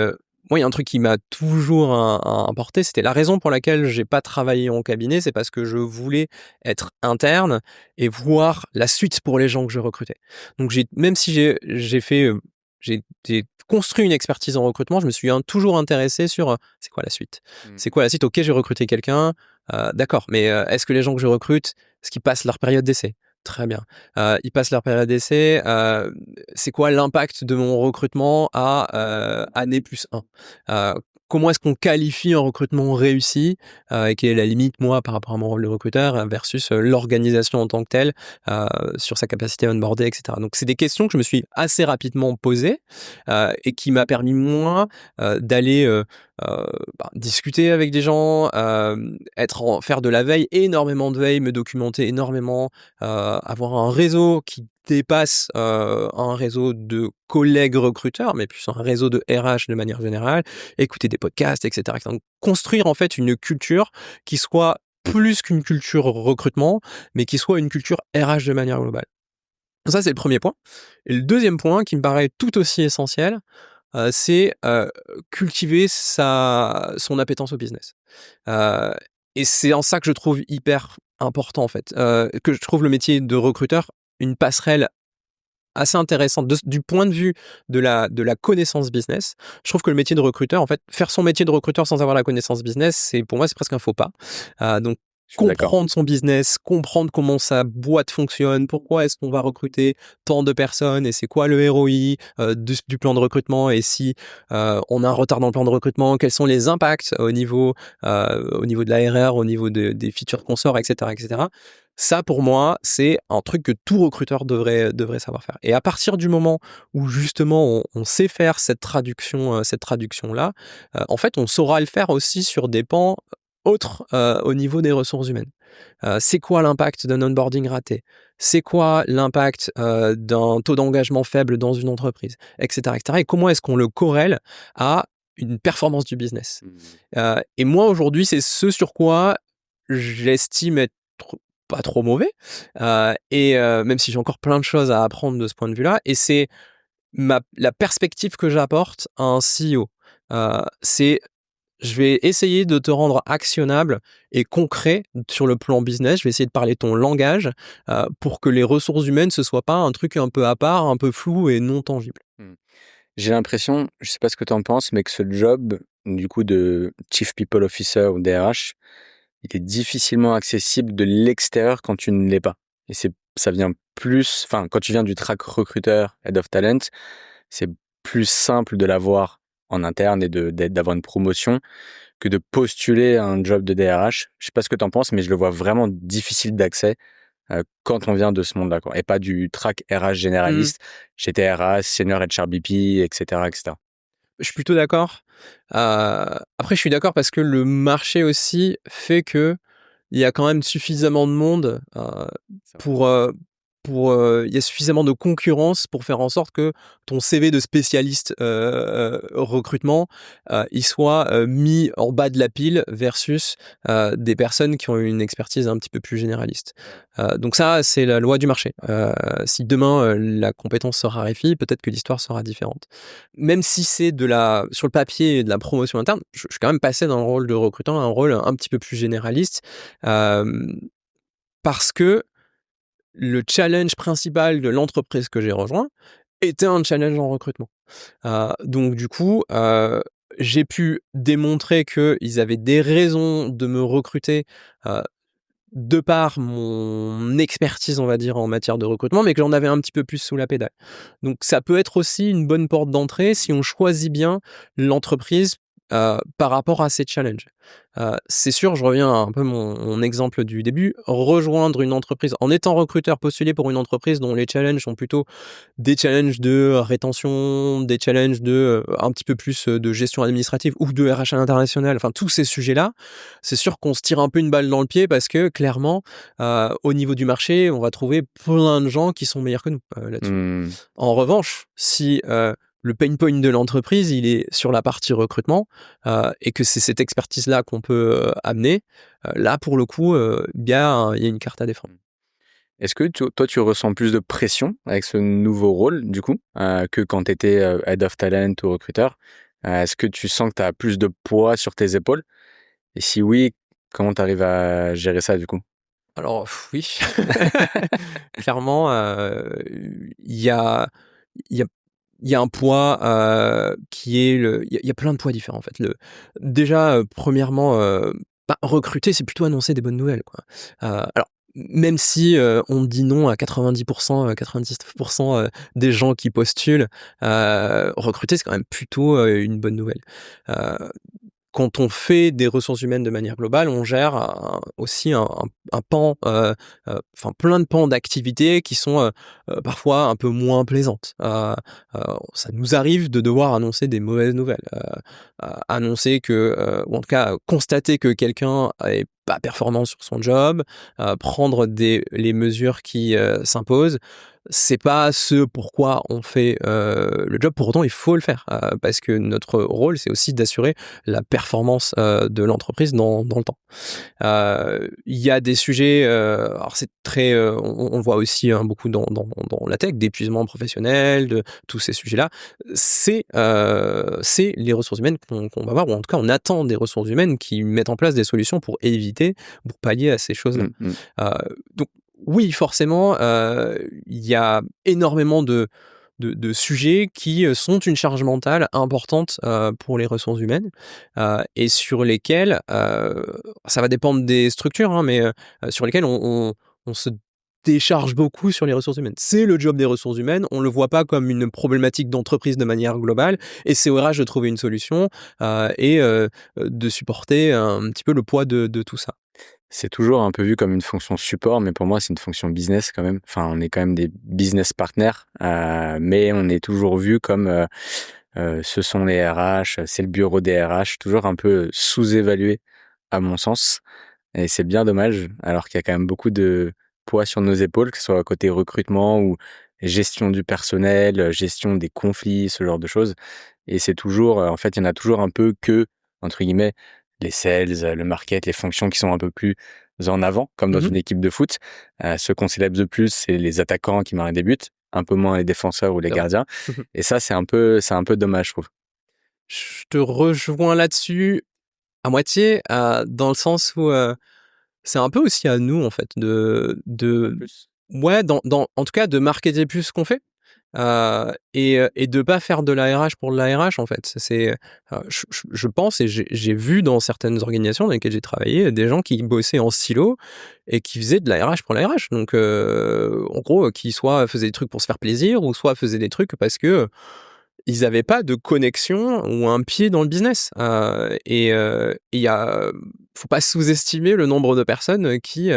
moi, il y a un truc qui m'a toujours importé, c'était la raison pour laquelle j'ai pas travaillé en cabinet, c'est parce que je voulais être interne et voir la suite pour les gens que je recrutais. Donc même si j'ai fait, j'ai construit une expertise en recrutement, je me suis toujours intéressé sur, c'est quoi la suite? Mmh. C'est quoi la suite? OK, j'ai recruté quelqu'un, d'accord, mais est-ce que les gens que je recrute, est-ce qu'ils passent leur période d'essai? Très bien. Ils passent leur période d'essai, c'est quoi l'impact de mon recrutement à année plus 1? Comment est-ce qu'on qualifie un recrutement réussi? Et quelle est la limite, moi, par rapport à mon rôle de recruteur, versus l'organisation en tant que telle, heu, sur sa capacité à onboarder, et cetera. Donc c'est des questions que je me suis assez rapidement posées, et qui m'a permis, moi, d'aller heu, discuter avec des gens, faire de la veille, énormément de veille, me documenter énormément, avoir un réseau qui dépasse un réseau de collègues recruteurs, mais plus un réseau de RH de manière générale, écouter des podcasts, et cetera, et cetera. Donc construire en fait une culture qui soit plus qu'une culture recrutement, mais qui soit une culture RH de manière globale. Ça, c'est le premier point. Et le deuxième point qui me paraît tout aussi essentiel, c'est cultiver son appétence au business. Heu et c'est en ça que je trouve hyper important, en fait, que je trouve le métier de recruteur une passerelle assez intéressante du point de vue de la connaissance business. Je trouve que le métier de recruteur, en fait, faire son métier de recruteur sans avoir la connaissance business, pour moi, c'est presque un faux pas. Donc Je suis d'accord. comprendre son business, comprendre comment sa boîte fonctionne, pourquoi est-ce qu'on va recruter tant de personnes et c'est quoi le ROI, du plan de recrutement et si, on a un retard dans le plan de recrutement, quels sont les impacts au niveau de la RR, au niveau des features qu'on sort et cetera et cetera. Ça, pour moi, c'est un truc que tout recruteur devrait savoir faire. Et à partir du moment où justement on sait faire cette traduction-là, en fait, on saura le faire aussi sur des pans autres au niveau des ressources humaines. C'est quoi l'impact d'un onboarding raté? C'est quoi l'impact d'un taux d'engagement faible dans une entreprise? Etc. etc. Et comment est-ce qu'on le corrèle à une performance du business? Mmh. Et moi, aujourd'hui, c'est ce sur quoi j'estime être pas trop mauvais. Même si j'ai encore plein de choses à apprendre de ce point de vue-là. Et c'est la perspective que j'apporte à un CEO. C'est je vais essayer de te rendre actionnable et concret sur le plan business. Je vais essayer de parler ton langage pour que les ressources humaines, ce soit pas un truc un peu à part, un peu flou et non tangible. Mmh. J'ai l'impression, je sais pas ce que tu en penses, mais que ce job, du coup, de Chief People Officer ou DRH, il est difficilement accessible de l'extérieur quand tu ne l'es pas. Et ça vient plus, enfin, quand tu viens du track recruteur, Head of Talent, c'est plus simple de l'avoir en interne et d'avoir une promotion que de postuler à un job de DRH. Je sais pas ce que tu en penses, mais je le vois vraiment difficile d'accès quand on vient de ce monde-là, quoi. Et pas du track RH Mmh. généraliste. J'étais RH, senior HRBP, etc., etc. Je suis plutôt d'accord. Après, je suis d'accord parce que le marché aussi fait que il y a quand même suffisamment de monde Ça va. pour, il y a suffisamment de concurrence pour faire en sorte que ton CV de spécialiste recrutement, il soit mis en bas de la pile versus des personnes qui ont une expertise un petit peu plus généraliste. Ouais. Donc ça, c'est la loi du marché. Si demain la compétence se raréfie, peut-être que l'histoire sera différente. Même si c'est sur le papier de la promotion interne, je suis quand même passé dans le rôle de recrutant à un rôle un petit peu plus généraliste. Hem, Parce que le challenge principal de l'entreprise que j'ai rejoint était un challenge en recrutement. Donc du coup, j'ai pu démontrer qu'ils avaient des raisons de me recruter, heu, de par mon expertise, on va dire, en matière de recrutement, mais que j'en avais un petit peu plus sous la pédale. Donc ça peut être aussi une bonne porte d'entrée si on choisit bien l'entreprise, par rapport à ces challenges. C'est sûr, je reviens à un peu mon exemple du début, rejoindre une entreprise en étant recruteur, postuler pour une entreprise dont les challenges sont plutôt des challenges de rétention, des challenges un petit peu plus, de gestion administrative ou de RH à l'international, enfin tous ces sujets-là, c'est sûr qu'on se tire un peu une balle dans le pied parce que clairement, au niveau du marché, on va trouver plein de gens qui sont meilleurs que nous, là-dessus. Mmh. En revanche, si, le pain point de l'entreprise, il est sur la partie recrutement, et que c'est cette expertise-là qu'on peut, amener, là pour le coup, il y a une carte à défendre. Est-ce que toi, tu ressens plus de pression avec ce nouveau rôle, du coup, que quand tu étais Head of Talent ou recruteur? Est-ce que tu sens que tu as plus de poids sur tes épaules? Et si oui, comment tu arrives à gérer ça, du coup? Alors oui, clairement, il y a il y a il y a un poids, qui est il y a plein de poids différents en fait. Déjà, premièrement, recruter, c'est plutôt annoncer des bonnes nouvelles, quoi. Alors même si, on dit non à 90 99 des gens qui postulent, recruter, c'est quand même plutôt, une bonne nouvelle. Heu Quand on fait des ressources humaines de manière globale, on gère aussi un pan, enfin plein de pans d'activités qui sont, parfois un peu moins plaisantes. Ça nous arrive de devoir annoncer des mauvaises nouvelles, annoncer que, ou en tout cas constater que quelqu'un est pas performant sur son job, prendre les mesures qui s'imposent. C'est pas ce pourquoi on fait le job. Pour autant, il faut le faire parce que notre rôle, c'est aussi d'assurer la performance de l'entreprise dans le temps. Il y a des sujets, alors c'est très, on le voit aussi beaucoup dans la tech, d'épuisement professionnel, de tous ces sujets-là. C'est les ressources humaines qu'on va voir, ou en tout cas, on attend des ressources humaines qui mettent en place des solutions pour pallier à ces choses-là. Donc oui, forcément, il y a énormément de sujets qui sont une charge mentale importante pour les ressources humaines et sur lesquels, ça va dépendre des structures, hein, mais sur lesquels on se décharge beaucoup sur les ressources humaines. C'est le job des ressources humaines, on le voit pas comme une problématique d'entreprise de manière globale, et c'est au RH de trouver une solution et de supporter un petit peu le poids de tout ça. C'est toujours un peu vu comme une fonction support, mais pour moi, c'est une fonction business quand même. Enfin, on est quand même des business partners, mais on est toujours vu comme ce sont les RH, c'est le bureau des RH, toujours un peu sous-évalué à mon sens. Et c'est bien dommage, alors qu'il y a quand même beaucoup de poids sur nos épaules, que ce soit côté recrutement ou gestion du personnel, gestion des conflits, ce genre de choses. Et c'est toujours, en fait, il y en a toujours un peu que, entre guillemets, les sales, le market, les fonctions qui sont un peu plus en avant, comme dans Mmh. une équipe de foot. Ceux qu'on célèbre le plus, c'est les attaquants qui marquent des buts, un peu moins les défenseurs ou les C'est vrai. gardiens. Et ça, c'est un peu dommage, je trouve. Je te rejoins là-dessus à moitié, dans le sens où, c'est un peu aussi à nous, en fait, Un peu de plus. ouais, en tout cas, de marketer plus ce qu'on fait, et de pas faire de la RH pour de la RH, en fait. Je pense, et j'ai vu dans certaines organisations dans lesquelles j'ai travaillé, des gens qui bossaient en silo et qui faisaient de la RH pour la RH. Donc, en gros, qui soit faisaient des trucs pour se faire plaisir, ou soit faisaient des trucs parce que ils avaient pas de connexion ou un pied dans le business. Faut pas sous-estimer le nombre de personnes qui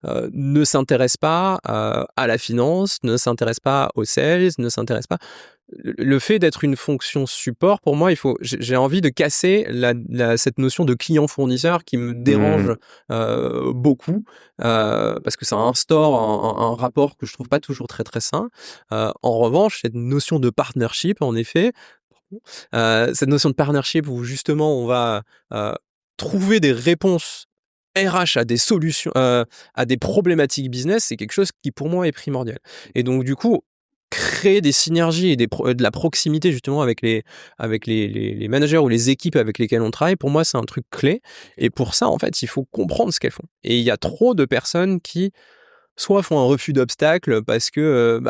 ne s'intéressent pas à la finance, ne s'intéressent pas aux sales, ne s'intéressent pas. Le fait d'être une fonction support, pour moi, j'ai envie de casser cette notion de client-fournisseur qui me dérange Mmh. beaucoup, parce que ça instaure un rapport que je trouve pas toujours très très sain. En revanche, cette notion de partnership, en effet, cette notion de partnership où justement on va trouver des réponses RH à des solutions, à des problématiques business, c'est quelque chose qui pour moi est primordial. Et donc du coup, créer des synergies et de la proximité justement avec les managers ou les équipes avec lesquelles on travaille, pour moi c'est un truc clé. Et pour ça, en fait, il faut comprendre ce qu'elles font. Et il y a trop de personnes qui soit font un refus d'obstacle parce que,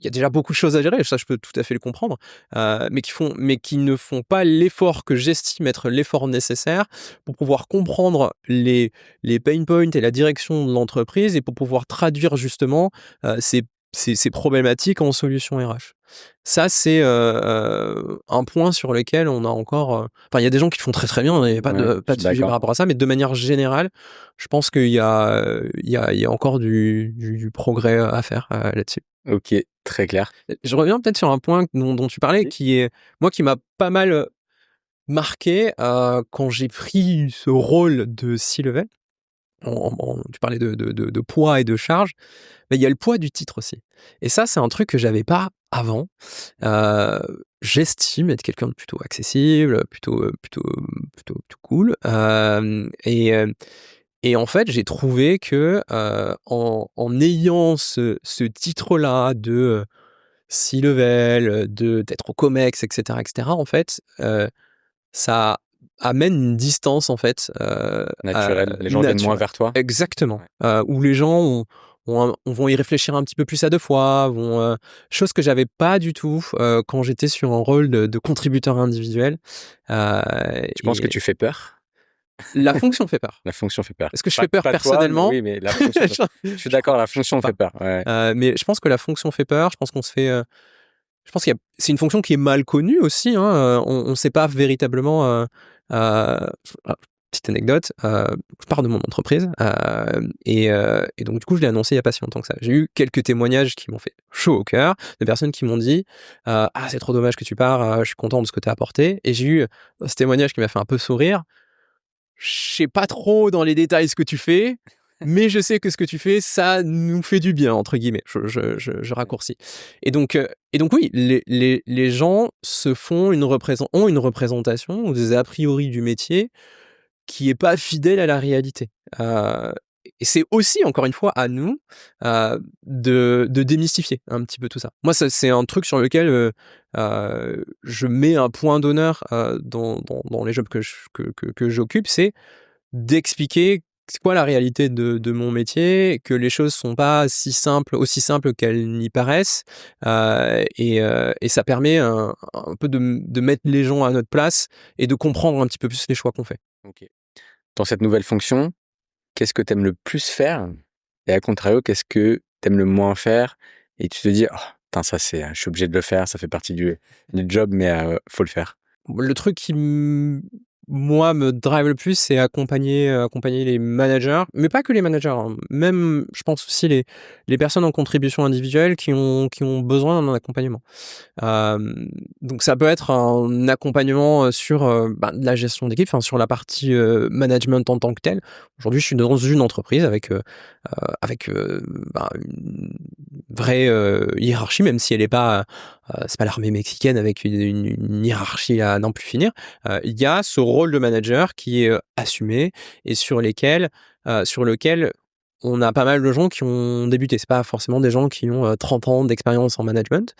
il y a déjà beaucoup de choses à gérer, ça je peux tout à fait le comprendre, mais qui ne font pas l'effort que j'estime être l'effort nécessaire pour pouvoir comprendre les pain points et la direction de l'entreprise, et pour pouvoir traduire justement, ces problématiques en solutions RH. Ça, c'est, un point sur lequel on a encore, enfin, il y a des gens qui le font très, très bien, il y a pas Ouais, de je pas suis de sujet par d'accord. rapport à ça, mais de manière générale, je pense qu'il y a, il y a encore du progrès à faire, là-dessus. OK, très clair. Je reviens peut-être sur un point dont tu parlais, Oui. qui est moi, qui m'a pas mal, marqué, quand j'ai pris ce rôle de C-level. Tu parlais de poids et de charge, mais il y a le poids du titre aussi, et ça, c'est un truc que j'avais pas avant. Heu, J'estime être quelqu'un de plutôt accessible, plutôt cool, et en fait, j'ai trouvé que, en ayant ce titre-là de, C-level, d'être au COMEX, et cetera, en fait, ça amène une distance, en fait, Naturel. Les gens viennent moins naturelle. vers toi? Exactement, Ouais. où les gens vont y réfléchir un petit peu plus à 2 fois, chose que j'avais pas du tout, quand j'étais sur un rôle de contributeur individuel, heu Tu penses que et tu fais peur? la fonction fait peur. La fonction fait peur. Est-ce que je Pas fais peur pas toi, mais personnellement? oui, mais la fonction fait. Je Je suis je d'accord, la je crois fonction fait pas, peur. Ouais. mais je pense que la fonction fait peur. Je pense qu'on se fait, je pense c'est une fonction qui est mal connue aussi, hein, on sait pas véritablement, ah, petite anecdote, je pars de mon entreprise, et donc du coup, je l'ai annoncé il y a pas si longtemps que ça. J'ai eu quelques témoignages qui m'ont fait chaud au cœur, de personnes qui m'ont dit: «Ah, c'est trop dommage que tu pars, je suis content de ce que tu as apporté», et j'ai eu ce témoignage qui m'a fait un peu sourire: je sais pas trop dans les détails ce que tu fais, mais je sais que ce que tu fais, ça nous fait du bien, entre guillemets. Je raccourcis. Et donc oui, les gens ont une représentation ou des a priori du métier qui est pas fidèle à la réalité. Et c'est aussi, encore une fois, à nous de démystifier un petit peu tout ça. Moi, ça, c'est un truc sur lequel je mets un point d'honneur dans les jobs que j'occupe, c'est d'expliquer c'est quoi la réalité de mon métier, que les choses sont pas aussi simples qu'elles n'y paraissent, et ça permet un peu de mettre les gens à notre place et de comprendre un petit peu plus les choix qu'on fait. Ok. Dans cette nouvelle fonction, qu'est-ce que tu aimes le plus faire? Et à contrario, qu'est-ce que tu aimes le moins faire? Et tu te dis, oh, putain, ça, je suis obligé de le faire, ça fait partie du job, mais faut le faire. Le truc qui moi me drive le plus, c'est accompagner les managers, mais pas que les managers, hein. Même, je pense aussi les personnes en contribution individuelle qui ont besoin d'un accompagnement. Donc ça peut être un accompagnement sur de la gestion d'équipe, enfin sur la partie management en tant que telle. Aujourd'hui, je suis dans une entreprise avec une vraie hiérarchie, même si elle est pas, c'est pas l'armée mexicaine avec une hiérarchie à n'en plus finir. Il y a ce rôle de manager qui est assumé et sur lequel on a pas mal de gens qui ont débuté. C'est pas forcément des gens qui ont 30 ans d'expérience en management.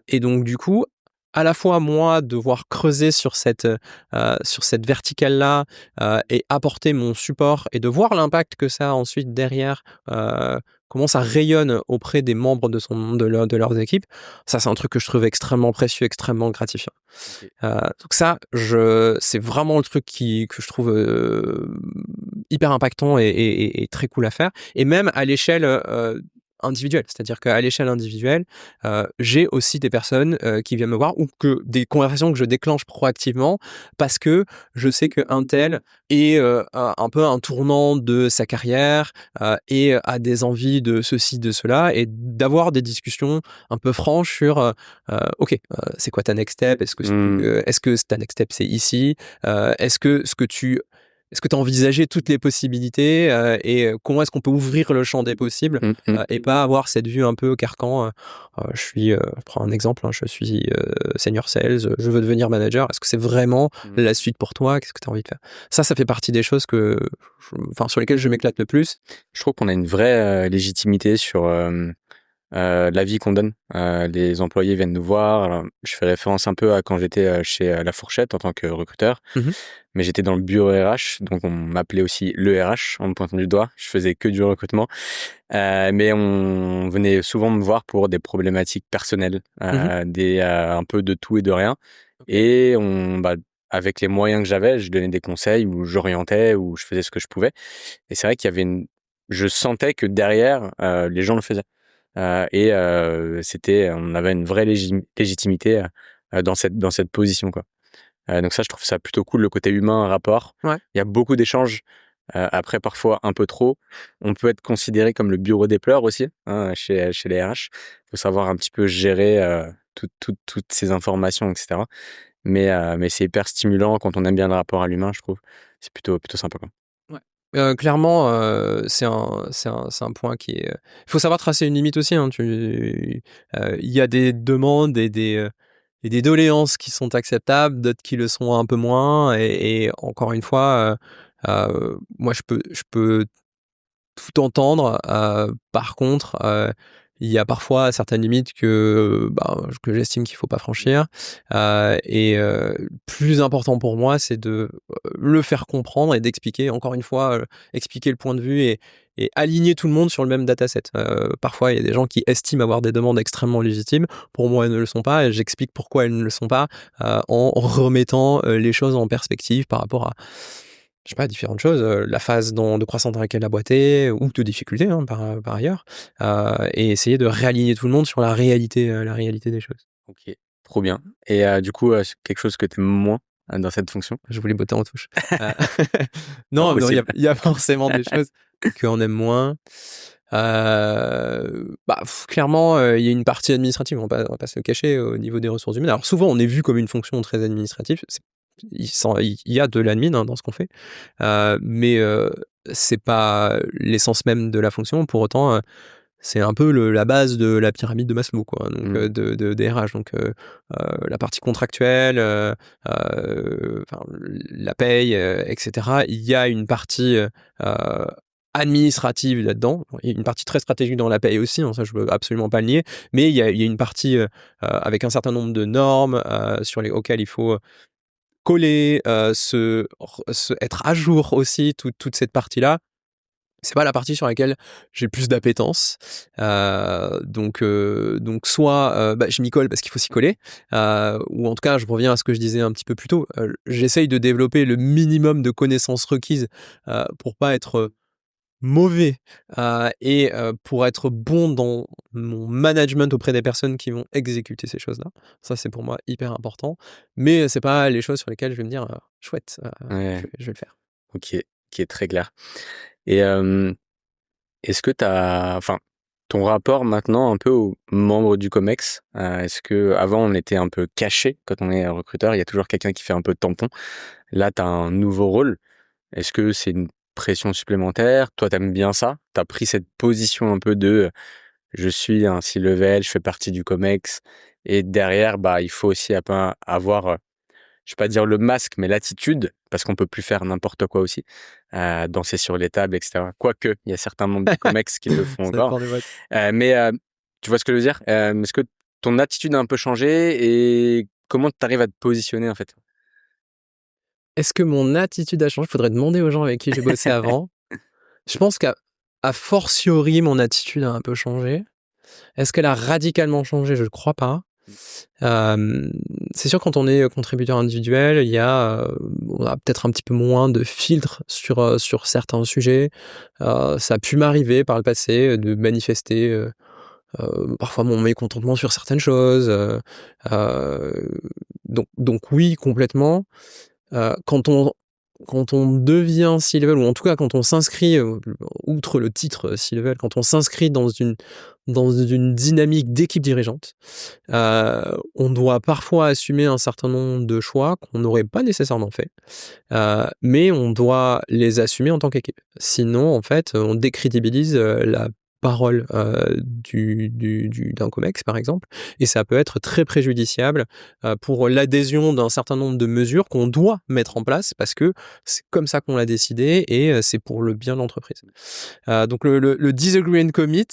Et donc du coup, à la fois moi devoir creuser sur cette verticale-là et apporter mon support et de voir l'impact que ça a ensuite derrière, comment ça rayonne auprès des membres de leurs équipes. Ça, c'est un truc que je trouve extrêmement précieux, extrêmement gratifiant. Ok. Donc ça, c'est vraiment le truc que je trouve hyper impactant et très cool à faire. Et même à l'échelle individuelle, c'est-à-dire qu'à l'échelle individuelle, j'ai aussi des personnes qui viennent me voir ou des conversations que je déclenche proactivement parce que je sais qu'un tel est un peu un tournant de sa carrière et a des envies de ceci, de cela, et d'avoir des discussions un peu franches sur ok, c'est quoi ta next step? Est-ce que ta next step c'est ici? Est-ce que tu as envisagé toutes les possibilités et comment est-ce qu'on peut ouvrir le champ des possibles et pas avoir cette vue un peu carcan. Je prends un exemple, hein, je suis senior sales, je veux devenir manager. Est-ce que c'est vraiment la suite pour toi? Qu'est-ce que tu as envie de faire? Ça fait partie des choses sur lesquelles je m'éclate le plus. Je trouve qu'on a une vraie légitimité sur l'avis qu'on donne. Les employés viennent nous voir. Alors, je fais référence un peu à quand j'étais chez La Fourchette en tant que recruteur, mais j'étais dans le bureau RH, donc on m'appelait aussi le RH en me pointant du doigt. Je faisais que du recrutement, mais on venait souvent me voir pour des problématiques personnelles, un peu de tout et de rien. Et avec les moyens que j'avais, je donnais des conseils ou j'orientais ou je faisais ce que je pouvais. Et c'est vrai qu'il y avait je sentais que derrière, les gens le faisaient. On avait une vraie légitimité dans cette position, quoi. Donc ça, je trouve ça plutôt cool, le côté humain, rapport. Ouais. Il y a beaucoup d'échanges. Après, parfois un peu trop. On peut être considéré comme le bureau des pleurs aussi, hein, chez les RH. Il faut savoir un petit peu gérer toutes ces informations, etc. Mais c'est hyper stimulant quand on aime bien le rapport à l'humain, je trouve. C'est plutôt sympa, quoi. Clairement, c'est un point qui est. Il faut savoir tracer une limite aussi. Hein, il y a des demandes et des doléances qui sont acceptables, d'autres qui le sont un peu moins. Et encore une fois, moi, je peux tout entendre. Par contre, il y a parfois certaines limites que j'estime qu'il faut pas franchir. Plus important pour moi, c'est de le faire comprendre et d'expliquer, encore une fois, expliquer le point de vue et aligner tout le monde sur le même dataset. Parfois, il y a des gens qui estiment avoir des demandes extrêmement légitimes. Pour moi, elles ne le sont pas, et j'explique pourquoi elles ne le sont pas en remettant les choses en perspective par rapport à je sais pas, différentes choses, la phase de croissance dans laquelle la boîte est, ou de difficulté, hein, par ailleurs, et essayer de réaligner tout le monde sur la réalité des choses. Ok, trop bien. Et du coup, c'est quelque chose que tu aimes moins dans cette fonction? Je voulais botter en touche. Non, il y a forcément des choses qu'on aime moins. Clairement, il y a une partie administrative, on va pas se le cacher, au niveau des ressources humaines. Alors souvent, on est vu comme une fonction très administrative, il y a de l'admin dans ce qu'on fait, mais c'est pas l'essence même de la fonction. Pour autant, c'est un peu la base de la pyramide de Maslow, quoi. Donc des RH. Donc la partie contractuelle, la paye, etc. Il y a une partie administrative là-dedans. Il y a une partie très stratégique dans la paye aussi, hein, ça je veux absolument pas le nier. Mais il y a une partie avec un certain nombre de normes auxquelles il faut coller, être à jour aussi, toute cette partie-là. C'est pas la partie sur laquelle j'ai le plus d'appétence. Donc soit je m'y colle parce qu'il faut s'y coller, ou en tout cas je reviens à ce que je disais un petit peu plus tôt. J'essaye de développer le minimum de connaissances requises pour pas être mauvais et pour être bon dans mon management auprès des personnes qui vont exécuter ces choses-là. Ça, c'est pour moi hyper important. Mais c'est pas les choses sur lesquelles je vais me dire chouette, Ouais, je vais le faire. OK, qui est très clair. Et est-ce que enfin, ton rapport maintenant un peu aux membres du COMEX, est-ce que avant on était un peu caché quand on est recruteur, il y a toujours quelqu'un qui fait un peu de tampon. Là, tu as un nouveau rôle. Est-ce que c'est une pression supplémentaire? Toi, t'aimes bien ça? T'as pris cette position un peu de je suis un C-level, je fais partie du COMEX, et derrière, bah, il faut aussi un peu avoir, je vais pas dire le masque, mais l'attitude, parce qu'on peut plus faire n'importe quoi aussi, danser sur les tables, etc. Quoique, il y a certains membres du COMEX qui le font Ça encore. dépend des boîtes. Mais tu vois ce que je veux dire? Est-ce que ton attitude a un peu changé et comment tu arrives à te positionner en fait? Est-ce que mon attitude a changé? Faudrait demander aux gens avec qui j'ai bossé avant. Je pense qu'à fortiori, mon attitude a un peu changé. Est-ce qu'elle a radicalement changé? Je ne crois pas. C'est sûr, quand on est contributeur individuel, on a peut-être un petit peu moins de filtres sur certains sujets. Ça a pu m'arriver par le passé de manifester parfois mon mécontentement sur certaines choses. Donc oui, complètement. Quand on devient C-level, ou en tout cas quand on s'inscrit, outre le titre C-level, quand on s'inscrit dans une dynamique d'équipe dirigeante, on doit parfois assumer un certain nombre de choix qu'on n'aurait pas nécessairement fait, mais on doit les assumer en tant qu'équipe. Sinon, en fait, on décrédibilise la parole d'un COMEX, par exemple, et ça peut être très préjudiciable pour l'adhésion d'un certain nombre de mesures qu'on doit mettre en place parce que c'est comme ça qu'on l'a décidé et c'est pour le bien de l'entreprise. Donc le disagree and commit,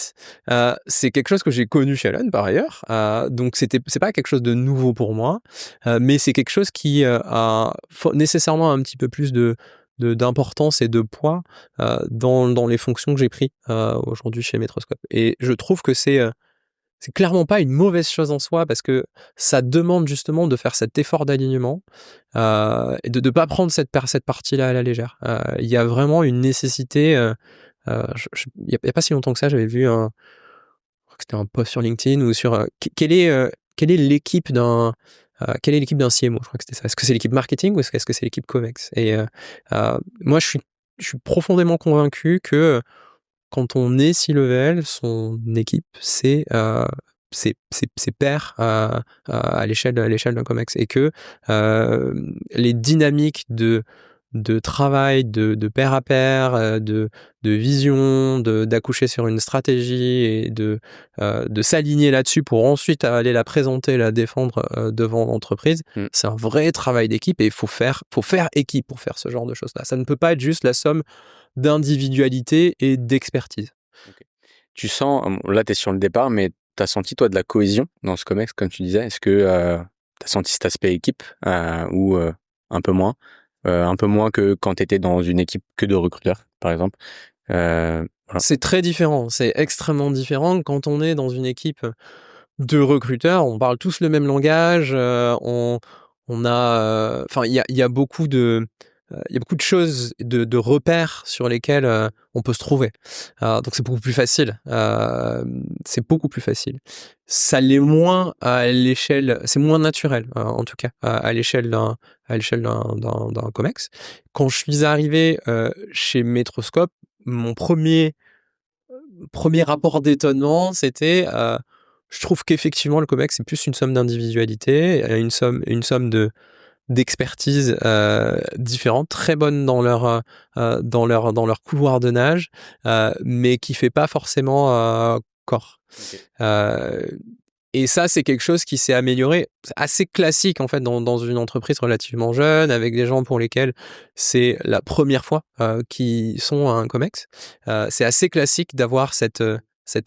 c'est quelque chose que j'ai connu chez Allen par ailleurs, donc c'est pas quelque chose de nouveau pour moi, mais c'est quelque chose qui a nécessairement un petit peu plus d'importance et de poids dans les fonctions que j'ai pris aujourd'hui chez Metroscope. Et je trouve que c'est clairement pas une mauvaise chose en soi parce que ça demande justement de faire cet effort d'alignement et de ne pas prendre cette partie-là à la légère. Il y a vraiment une nécessité. Il y a pas si longtemps que ça, j'avais vu je crois que c'était un post sur LinkedIn ou sur quelle est l'équipe d'un CMO, je crois que c'était ça. Est-ce que c'est l'équipe marketing ou est-ce que c'est l'équipe COMEX? Et moi, je suis profondément convaincu que quand on est C-level, son équipe, c'est pairs à l'échelle d'un COMEX et que les dynamiques de travail, de pair à pair, de vision, d'accoucher sur une stratégie et de s'aligner là-dessus pour ensuite aller la présenter, la défendre devant l'entreprise. C'est un vrai travail d'équipe et il faut faire équipe pour faire ce genre de choses-là. Ça ne peut pas être juste la somme d'individualité et d'expertise. OK. Tu sens, là, tu es sur le départ, mais tu as senti, toi, de la cohésion dans ce COMEX, comme tu disais? Est-ce que tu as senti cet aspect équipe ou un peu moins? Un peu moins que quand tu étais dans une équipe que de recruteurs, par exemple? Voilà. C'est très différent, c'est extrêmement différent. Quand on est dans une équipe de recruteurs, on parle tous le même langage, on a, enfin, il y a beaucoup de choses, de repères sur lesquels on peut se trouver. Donc c'est beaucoup plus facile. C'est beaucoup plus facile. Ça l'est moins à l'échelle, c'est moins naturel, en tout cas, à l'échelle d'un COMEX. Quand je suis arrivé chez Metroscope, mon premier rapport d'étonnement, c'était, je trouve qu'effectivement le COMEX c'est plus une somme d'individualité, une somme d'expertise différentes, très bonnes dans leur couloir de nage, mais qui fait pas forcément corps. Ok. Et ça, c'est quelque chose qui s'est amélioré. C'est assez classique, en fait, dans une entreprise relativement jeune, avec des gens pour lesquels c'est la première fois qu'ils sont à un COMEX. C'est assez classique d'avoir cette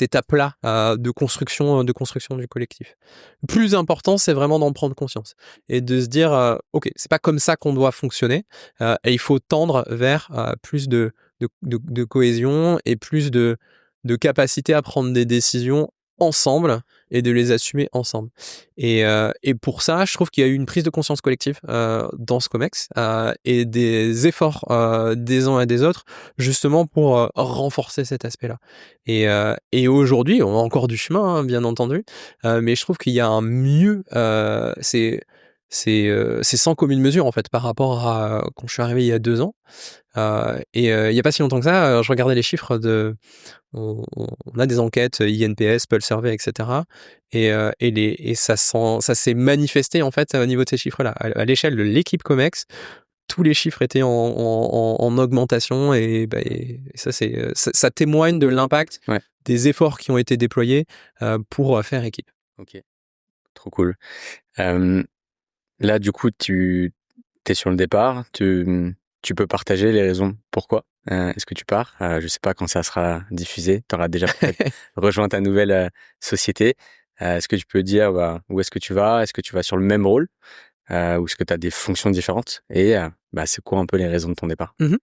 étape-là de construction du collectif. Le plus important, c'est vraiment d'en prendre conscience et de se dire, OK, c'est pas comme ça qu'on doit fonctionner, et il faut tendre vers plus de cohésion et plus de capacité à prendre des décisions ensemble et de les assumer ensemble. Et pour ça, je trouve qu'il y a eu une prise de conscience collective dans ce COMEX et des efforts des uns et des autres, justement pour renforcer cet aspect-là. Et aujourd'hui, on a encore du chemin, hein, bien entendu, mais je trouve qu'il y a un mieux. C'est sans commune mesure, en fait, par rapport à quand je suis arrivé il y a 2 ans. Il y a pas si longtemps que ça, je regardais les chiffres de on a des enquêtes INPS, Pulse Survey, etc. Et ça s'est manifesté en fait au niveau de ces chiffres-là. À l'échelle de l'équipe Comex, tous les chiffres étaient en augmentation et ça témoigne de l'impact Ouais. des efforts qui ont été déployés pour faire équipe. Ok. Trop cool. Là, du coup, tu es sur le départ. Tu peux partager les raisons pourquoi est-ce que tu pars. Je sais pas quand ça sera diffusé. Tu auras déjà peut-être rejoint ta nouvelle société. Est-ce que tu peux dire où est-ce que tu vas? Est-ce que tu vas sur le même rôle ou est-ce que tu as des fonctions différentes? Et c'est quoi un peu les raisons de ton départ? Mmh.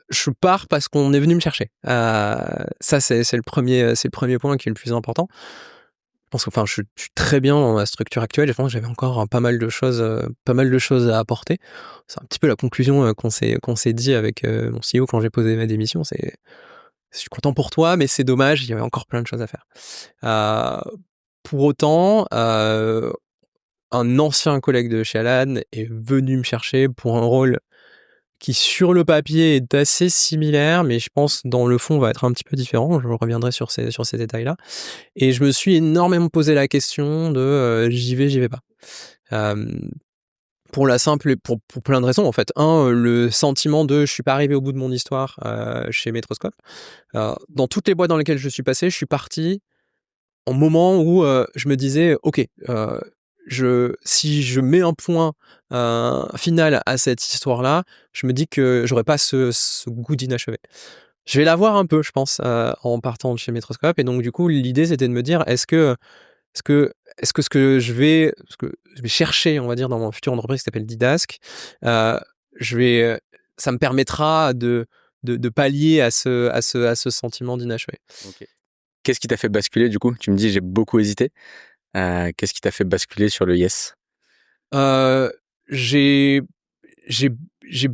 Je pars parce qu'on est venu me chercher. Ça, c'est le premier point qui est le plus important. Je pense que, enfin, je suis très bien dans ma structure actuelle. Je pense que j'avais encore pas mal de choses à apporter. C'est un petit peu la conclusion qu'on s'est dit avec mon CEO quand j'ai posé ma démission. C'est, je suis content pour toi, mais c'est dommage. Il y avait encore plein de choses à faire. Pour autant, un ancien collègue de chez Alan est venu me chercher pour un rôle qui sur le papier est assez similaire, mais je pense dans le fond va être un petit peu différent. Je reviendrai sur ces détails-là. Et je me suis énormément posé la question de j'y vais pas. Pour la simple et pour plein de raisons en fait. Le sentiment de je suis pas arrivé au bout de mon histoire chez Metroscope. Dans toutes les boîtes dans lesquelles je suis passé, je suis parti en moment où je me disais ok, si je mets un point final à cette histoire-là, je me dis que j'aurais pas ce goût d'inachevé. Je vais l'avoir un peu, je pense, en partant de chez Metroscope. Et donc du coup, l'idée c'était de me dire est-ce que ce que je vais chercher, on va dire, dans mon future entreprise qui s'appelle Didask, je vais, ça me permettra de pallier à ce sentiment d'inachevé. Ok. Qu'est-ce qui t'a fait basculer du coup? Tu me dis j'ai beaucoup hésité. Qu'est-ce qui t'a fait basculer sur le yes? Euh, j'ai j'ai j'ai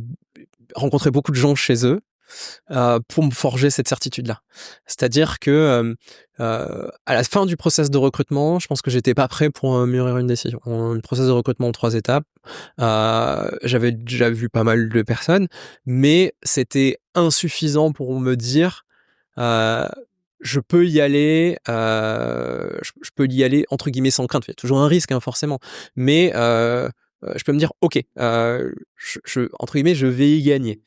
rencontré beaucoup de gens chez eux pour me forger cette certitude-là. C'est-à-dire que à la fin du process de recrutement, je pense que j'étais pas prêt pour mûrir une décision. Un process de recrutement en 3 étapes. J'avais déjà vu pas mal de personnes, mais c'était insuffisant pour me dire euh, je peux y aller, je peux y aller entre guillemets sans crainte. Il y a toujours un risque, hein, forcément, mais je peux me dire ok, entre guillemets, je vais y gagner.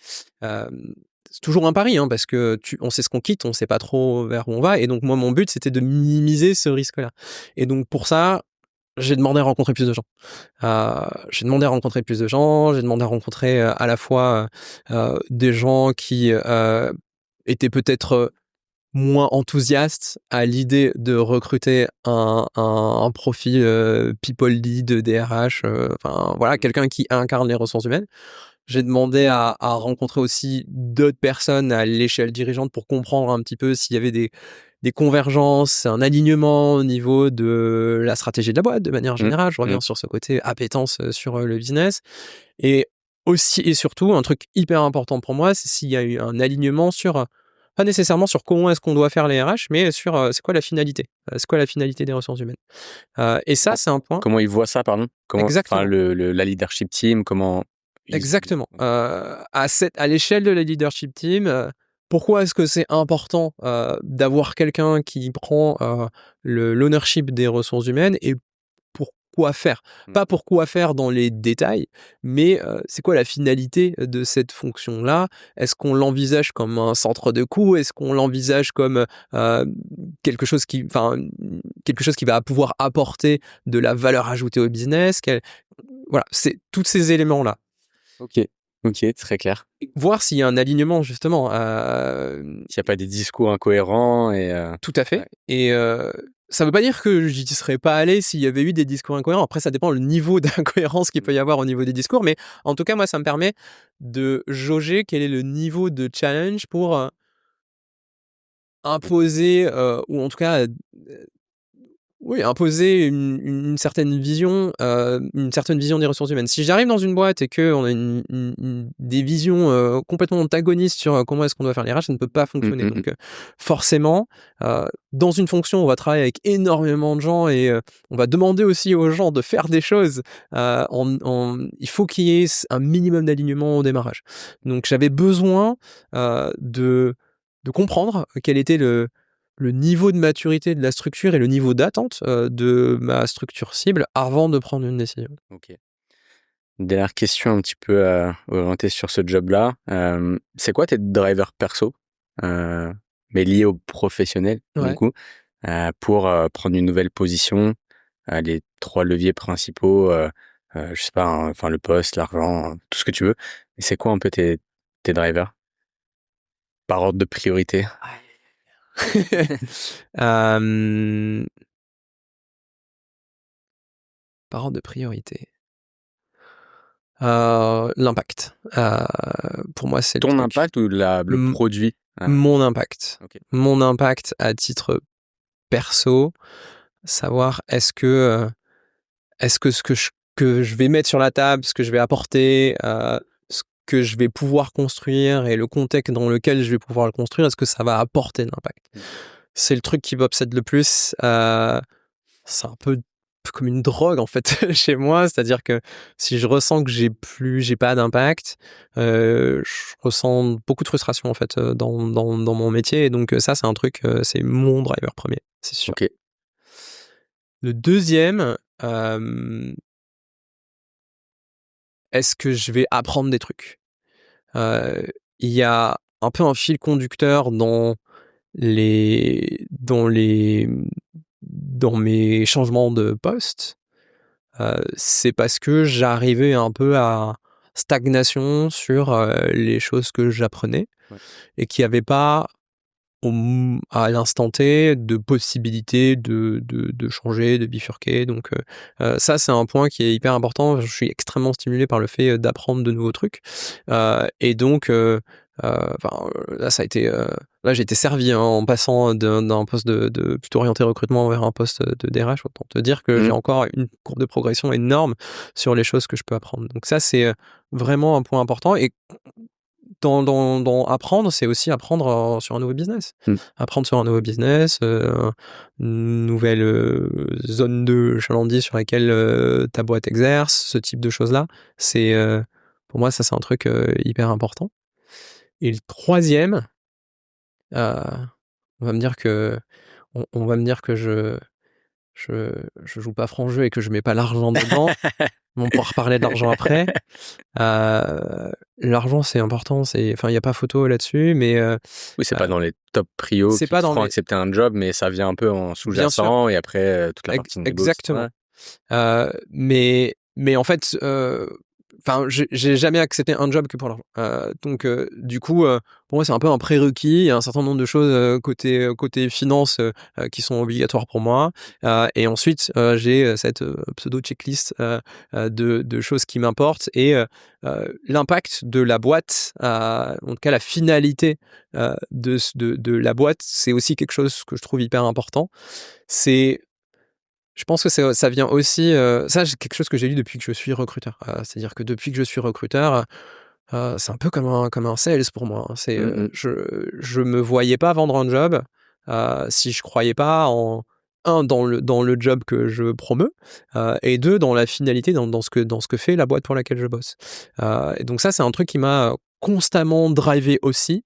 C'est toujours un pari, hein, parce que on sait ce qu'on quitte, on sait pas trop vers où on va, et donc moi mon but c'était de minimiser ce risque-là. Et donc pour ça, j'ai demandé à rencontrer plus de gens. J'ai demandé à rencontrer plus de gens, j'ai demandé à rencontrer à la fois des gens qui étaient peut-être moins enthousiastes à l'idée de recruter un profil people lead, DRH, enfin voilà, quelqu'un qui incarne les ressources humaines. J'ai demandé à rencontrer aussi d'autres personnes à l'échelle dirigeante pour comprendre un petit peu s'il y avait des convergences, un alignement au niveau de la stratégie de la boîte de manière générale. Je reviens sur ce côté appétence sur le business. Et aussi et surtout, un truc hyper important pour moi, c'est s'il y a eu un alignement sur, pas nécessairement sur comment est-ce qu'on doit faire les RH, mais sur c'est quoi la finalité. C'est quoi la finalité des ressources humaines. Et ça, c'est un point. Comment ils voient ça, pardon? Exactement. La leadership team, comment Exactement. À l'échelle de la leadership team, pourquoi est-ce que c'est important d'avoir quelqu'un qui prend l'ownership des ressources humaines, et quoi faire. Pas pour quoi faire dans les détails, mais c'est quoi la finalité de cette fonction-là? Est-ce qu'on l'envisage comme un centre de coût? Est-ce qu'on l'envisage comme quelque chose qui va pouvoir apporter de la valeur ajoutée au business? Voilà, c'est tous ces éléments-là. Ok, ok, très clair. Voir s'il y a un alignement justement. S'il n'y a pas des discours incohérents Tout à fait. Ouais. Et ça veut pas dire que j'y serais pas allé s'il y avait eu des discours incohérents. Après, ça dépend le niveau d'incohérence qu'il peut y avoir au niveau des discours, mais en tout cas, moi, ça me permet de jauger quel est le niveau de challenge pour imposer, ou en tout cas, oui, imposer une certaine vision des ressources humaines. Si j'arrive dans une boîte et qu'on a des visions complètement antagonistes sur comment est-ce qu'on doit faire les RH, ça ne peut pas fonctionner. Donc forcément, dans une fonction, on va travailler avec énormément de gens et on va demander aussi aux gens de faire des choses. Il faut qu'il y ait un minimum d'alignement au démarrage. Donc j'avais besoin de comprendre quel était le niveau de maturité de la structure et le niveau d'attente de ma structure cible avant de prendre une décision. Ok. Dernière question un petit peu orientée sur ce job-là. C'est quoi tes drivers perso, mais liés au professionnel, du coup, pour prendre une nouvelle position, les 3 leviers principaux, je sais pas, hein, enfin le poste, l'argent, tout ce que tu veux. Et c'est quoi un peu tes drivers par ordre de priorité? Par ordre de priorité. L'impact. Pour moi, c'est le Ton truc. impact ou le produit? Mon impact. Ok. Mon impact à titre perso, savoir est-ce que ce que je vais mettre sur la table, ce que je vais apporter, ce que je vais pouvoir construire et le contexte dans lequel je vais pouvoir le construire, est-ce que ça va apporter de l'impact? C'est le truc qui m'obsède le plus. C'est un peu comme une drogue en fait chez moi, c'est-à-dire que si je ressens que j'ai pas d'impact, je ressens beaucoup de frustration en fait dans mon métier et donc ça c'est un truc, c'est mon driver premier, c'est sûr. Ok. Le deuxième, est-ce que je vais apprendre des trucs? Il y a un peu un fil conducteur les dans les dans mes changements de poste. C'est parce que j'arrivais un peu à stagnation sur les choses que j'apprenais et qu'il n'y avait pas à l'instant T de possibilité de changer, de bifurquer. Donc ça, c'est un point qui est hyper important. Je suis extrêmement stimulé par le fait d'apprendre de nouveaux trucs. Et donc, là, ça a été... là, j'ai été servi hein, en passant d'un poste de plutôt orienté recrutement vers un poste de DRH. Autant te dire que j'ai encore une courbe de progression énorme sur les choses que je peux apprendre. Donc ça, c'est vraiment un point important. Et dans apprendre, c'est aussi apprendre sur un nouveau business. Apprendre sur un nouveau business, une nouvelle zone de chalandise sur laquelle ta boîte exerce, ce type de choses-là. C'est, pour moi, ça, c'est un truc hyper important. Et le troisième, on va me dire que je joue pas franc jeu et que je mets pas l'argent dedans. On pourra reparler de l'argent après. L'argent, c'est important. Il n'y a pas photo là-dessus, mais oui, c'est pas dans les top prios qui te feront accepter un job, mais ça vient un peu en sous-jacent et après toute la partie négo. Exactement. Mais en fait, j'ai jamais accepté un job que pour l'argent. Donc, du coup, pour moi, c'est un peu un prérequis. Il y a un certain nombre de choses côté finance qui sont obligatoires pour moi. Et ensuite, j'ai cette pseudo checklist de choses qui m'importent et l'impact de la boîte, en tout cas la finalité de la boîte, c'est aussi quelque chose que je trouve hyper important. Je pense que ça vient aussi... ça, c'est quelque chose que j'ai lu depuis que je suis recruteur. C'est-à-dire que depuis que je suis recruteur, c'est un peu comme un sales pour moi. Je me voyais pas vendre un job si je croyais pas dans le job que je promeux, et deux, dans la finalité, dans ce que fait la boîte pour laquelle je bosse. Et donc ça, c'est un truc qui m'a constamment drivé aussi,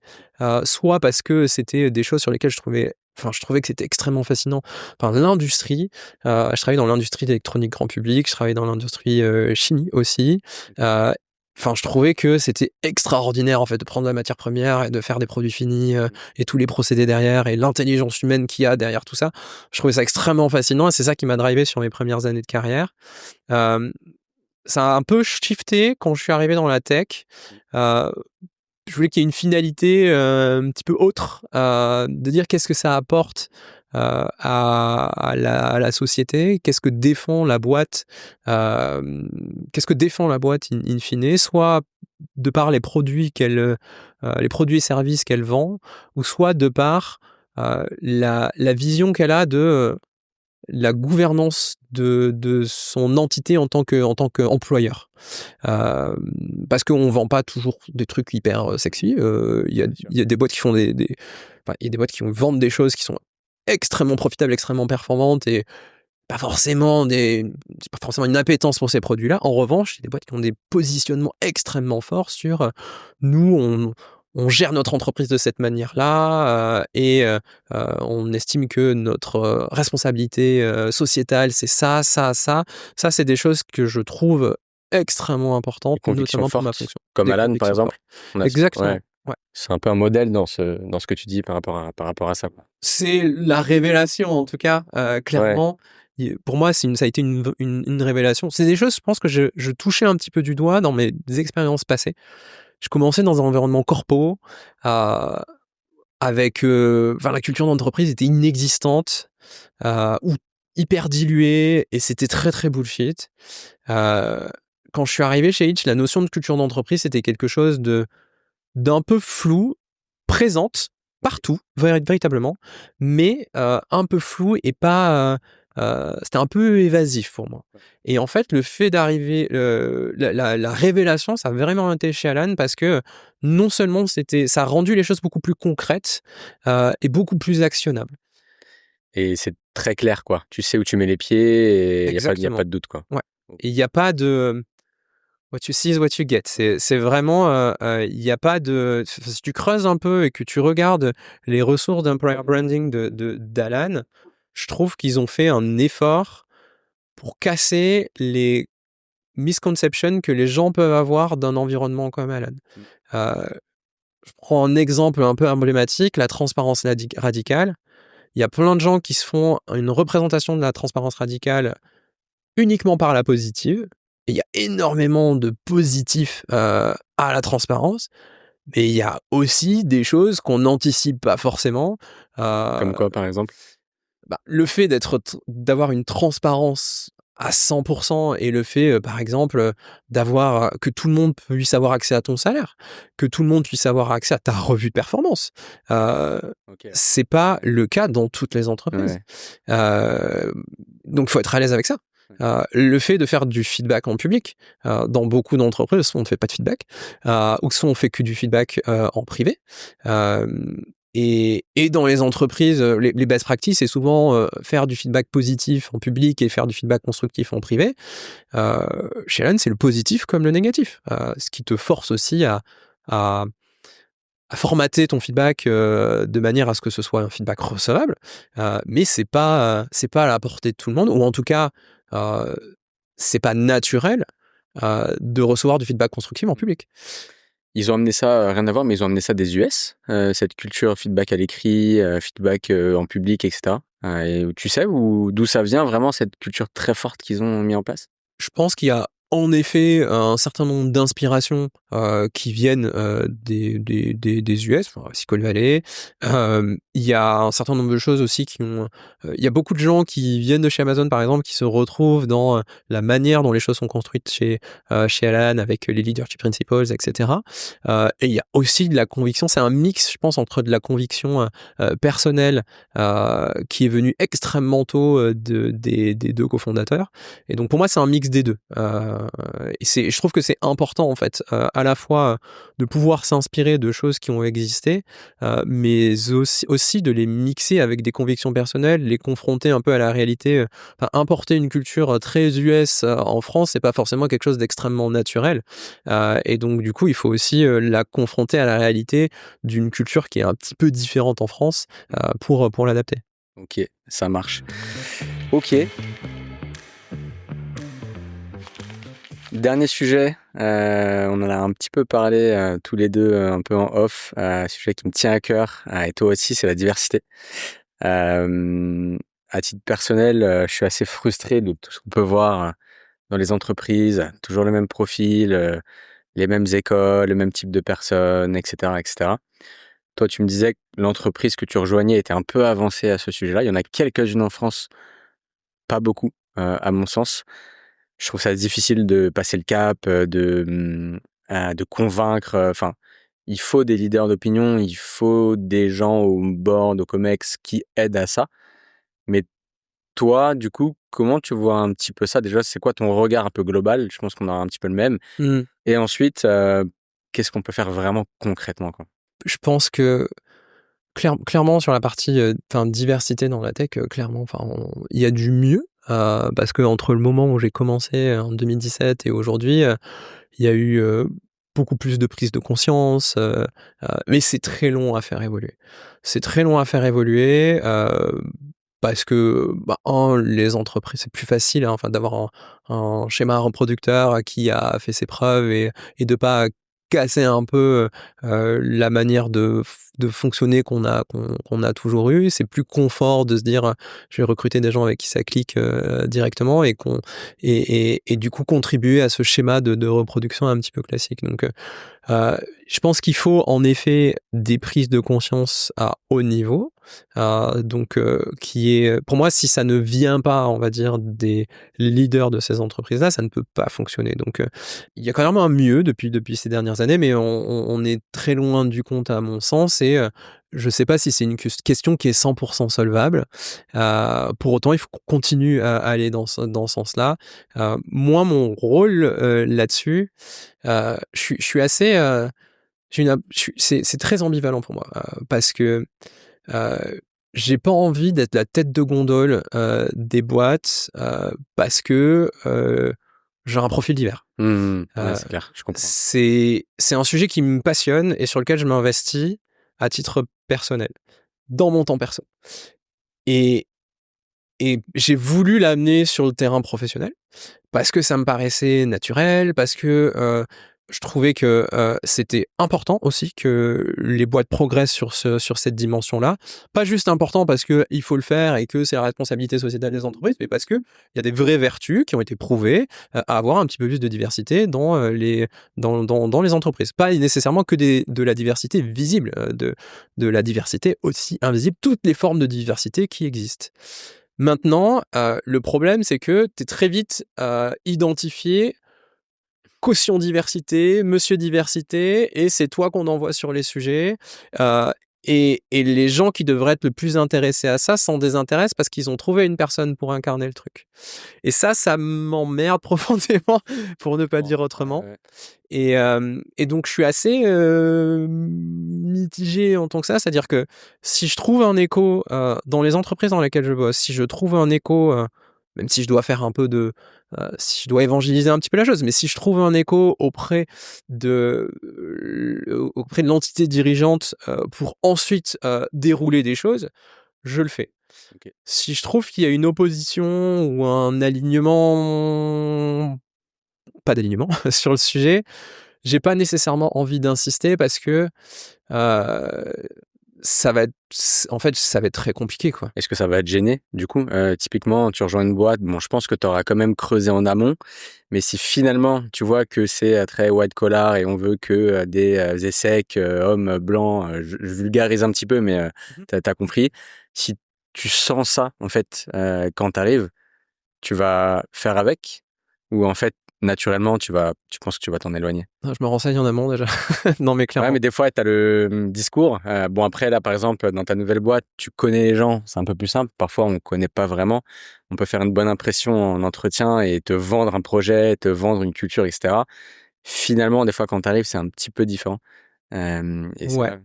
soit parce que c'était des choses sur lesquelles je trouvais enfin, je trouvais que c'était extrêmement fascinant. Enfin, l'industrie, je travaillais dans l'industrie d'électronique grand public, je travaillais dans l'industrie chimie aussi. Enfin, je trouvais que c'était extraordinaire en fait de prendre la matière première et de faire des produits finis et tous les procédés derrière et l'intelligence humaine qu'il y a derrière tout ça. Je trouvais ça extrêmement fascinant et c'est ça qui m'a drivé sur mes premières années de carrière. Euh, Ça a un peu shifté quand je suis arrivé dans la tech. Euh, je voulais qu'il y ait une finalité un petit peu autre, de dire qu'est-ce que ça apporte à la société, qu'est-ce que défend la boîte, qu'est-ce que défend la boîte in fine, soit de par les produits et services qu'elle vend, ou soit de par la vision qu'elle a de la gouvernance de son entité en tant qu'employeur. Euh, Parce qu'on vend pas toujours des trucs hyper sexy. Il y a des boîtes qui font enfin, il y a des boîtes qui vendent des choses qui sont extrêmement profitables, extrêmement performantes et c'est pas forcément une appétence pour ces produits-là. En revanche, il y a des boîtes qui ont des positionnements extrêmement forts sur nous, on gère notre entreprise de cette manière-là et on estime que notre responsabilité sociétale, c'est ça, ça, ça. Ça, c'est des choses que je trouve extrêmement Des importantes, convictions notamment pour ma fortes, fonction. comme Des Alan par convictions exemple. fortes. On a Exactement. ouais, Ouais. c'est un peu un modèle dans ce que tu dis par rapport à ça, quoi. C'est la révélation, en tout cas, Ouais, clairement. Pour moi, ça a été une révélation. C'est des choses, je pense, que je touchais un petit peu du doigt dans mes expériences passées. Je commençais dans un environnement corpo, euh, avec, enfin, la culture d'entreprise était inexistante, ou hyper diluée, et c'était très, très bullshit. Euh, Quand je suis arrivé chez Hitch, la notion de culture d'entreprise, c'était quelque chose d'un peu flou, présente partout, véritablement, mais un peu flou et pas. C'était un peu évasif pour moi. Et en fait, le fait d'arriver, la révélation, ça a vraiment été chez Alan parce que non seulement ça a rendu les choses beaucoup plus concrètes et beaucoup plus actionnables. et c'est très clair, quoi. Tu sais où tu mets les pieds et il y a pas Exactement. de doute, quoi. Ouais. Et il n'y a pas de what you see is what you get. C'est vraiment, il y a pas de. Si tu creuses un peu et que tu regardes les ressources d'employer branding d'Alan, je trouve qu'ils ont fait un effort pour casser les misconceptions que les gens peuvent avoir d'un environnement comme Alan. Euh, je prends un exemple un peu emblématique, la transparence radicale. Il y a plein de gens qui se font une représentation de la transparence radicale uniquement par la positive. Et il y a énormément de positifs à la transparence, mais il y a aussi des choses qu'on n'anticipe pas forcément. Comme quoi, par exemple? Le fait d'avoir une transparence à 100% et le fait, par exemple, d'avoir que tout le monde puisse avoir accès à ton salaire, que tout le monde puisse avoir accès à ta revue de performance. OK. C'est pas le cas dans toutes les entreprises. Ouais. Donc, il faut être à l'aise avec ça. Le fait de faire du feedback en public, dans beaucoup d'entreprises, soit on ne fait pas de feedback, ou soit on fait que du feedback en privé. Euh, et dans les entreprises, les best practices, c'est souvent faire du feedback positif en public et faire du feedback constructif en privé. Chez Alan, c'est le positif comme le négatif, ce qui te force aussi à, à formater ton feedback de manière à ce que ce soit un feedback recevable, mais c'est pas à la portée de tout le monde, ou en tout cas, euh, c'est pas naturel de recevoir du feedback constructif en public. Ils ont amené ça, rien à voir, mais ils ont amené ça des US, cette culture feedback à l'écrit, feedback, en public et cetera. Et tu sais d'où ça vient vraiment cette culture très forte qu'ils ont mis en place? Je pense qu'il y a en effet un certain nombre d'inspirations qui viennent des US, enfin, Silicon Valley. Il y a un certain nombre de choses aussi qui ont. Il y a beaucoup de gens qui viennent de chez Amazon, par exemple, qui se retrouvent dans la manière dont les choses sont construites chez Alan avec les leadership principles, etc. Et il y a aussi de la conviction. C'est un mix, je pense, entre de la conviction personnelle qui est venue extrêmement tôt des deux cofondateurs. Et donc pour moi, c'est un mix des deux. Et je trouve que c'est important en fait, à la fois de pouvoir s'inspirer de choses qui ont existé, mais aussi de les mixer avec des convictions personnelles, les confronter un peu à la réalité. Enfin, importer une culture très US en France, c'est pas forcément quelque chose d'extrêmement naturel. Et donc du coup, il faut aussi la confronter à la réalité d'une culture qui est un petit peu différente en France, pour l'adapter. Ok, ça marche. Ok. Dernier sujet, on en a un petit peu parlé tous les deux un peu en off, sujet qui me tient à cœur, et toi aussi, c'est la diversité. À titre personnel, je suis assez frustré de tout ce qu'on peut voir dans les entreprises, toujours le même profil, les mêmes écoles, le même type de personnes, etc., etc. Toi, tu me disais que l'entreprise que tu rejoignais était un peu avancée à ce sujet-là. Il y en a quelques-unes en France, pas beaucoup, à mon sens. Je trouve ça difficile de passer le cap, de convaincre, enfin, il faut des leaders d'opinion, il faut des gens au board, au COMEX qui aident à ça. Mais toi, du coup, comment tu vois un petit peu ça? Déjà, c'est quoi ton regard un peu global? Je pense qu'on aura un petit peu le même. Mmh. Et ensuite, qu'est-ce qu'on peut faire vraiment concrètement, quoi? Je pense que clairement sur la partie, enfin diversité dans la tech, clairement, enfin il y a du mieux, parce que entre le moment où j'ai commencé en 2017 et aujourd'hui, il y a eu, beaucoup plus de prise de conscience, mais c'est très long à faire évoluer. C'est très long à faire évoluer, parce que, bah, les entreprises c'est plus facile, hein, enfin d'avoir un schéma reproducteur qui a fait ses preuves et de pas casser un peu, la manière de fonctionner qu'on a toujours eu. C'est plus confort de se dire, «Je vais recruter des gens avec qui ça clique, directement» et du coup contribuer à ce schéma de reproduction un petit peu classique. Donc, je pense qu'il faut en effet des prises de conscience à haut niveau, donc, qui est pour moi, si ça ne vient pas, on va dire, des leaders de ces entreprises-là, ça ne peut pas fonctionner. Donc, il y a quand même un mieux depuis ces dernières années, mais on est très loin du compte à mon sens et je sais pas si c'est une question qui est 100% solvable. Pour autant, il faut qu'on continue à aller dans ce sens-là. Moi, mon rôle, là-dessus, je suis assez, j'ai une ap je suis c'est très ambivalent pour moi, parce que, j'ai pas envie d'être la tête de gondole, des boîtes, parce que, j'ai un profil divers. Ouais, Heu, c'est clair, je comprends. c'est un sujet qui me passionne et sur lequel je m'investis à titre personnel, dans mon temps perso et j'ai voulu l'amener sur le terrain professionnel. Parce que ça me paraissait naturel, parce que, je trouvais que, c'était important aussi que les boîtes progressent sur cette dimension-là. Pas juste important parce qu'il faut le faire et que c'est la responsabilité sociétale des entreprises, mais parce qu'il y a des vraies vertus qui ont été prouvées, à avoir un petit peu plus de diversité dans les entreprises. Pas nécessairement que de la diversité visible, de la diversité aussi invisible, toutes les formes de diversité qui existent. Maintenant, le problème, c'est que tu es très vite, identifié caution diversité, monsieur diversité et c'est toi qu'on envoie sur les sujets, heu et les gens qui devraient être le plus intéressés à ça s'en désintéressent parce qu'ils ont trouvé une personne pour incarner le truc et ça m'emmerde profondément pour ne pas Bon, dire ouais, autrement ouais. et donc je suis assez, mitigé en tant que ça. C'est-à-dire que si je trouve un écho, dans les entreprises dans lesquelles je bosse, si je trouve un écho, même si je dois faire un peu de, si je dois évangéliser un petit peu la chose, mais si je trouve un écho auprès de l'entité dirigeante, pour ensuite, dérouler des choses, je le fais. OK. Si je trouve qu'il y a une opposition ou un alignement pas d'alignement sur le sujet, j'ai pas nécessairement envie d'insister parce que, heu, en fait, ça va être très compliqué, quoi. Est-ce que ça va te gêner, du coup? Typiquement, tu rejoins une boîte, bon, je pense que tu auras quand même creusé en amont, mais si finalement tu vois que c'est, très white collar et on veut que, des, ESSEC, hommes blancs, je vulgarise un petit peu, mais, Mmh. tu as compris. Si tu sens ça, en fait, quand tu arrives, tu vas faire avec? Ou en fait, naturellement, tu penses que tu vas t'en éloigner? Je me renseigne en amont déjà. Non, mais Ouais, clairement. mais des fois, tu as le discours. Bon, après, là, par exemple, dans ta nouvelle boîte, tu connais les gens, c'est un peu plus simple. Parfois, on ne connaît pas vraiment. On peut faire une bonne impression en entretien et te vendre un projet, te vendre une culture, etc. Finalement, des fois, quand tu arrives, c'est un petit peu différent. Et Ouais. ça,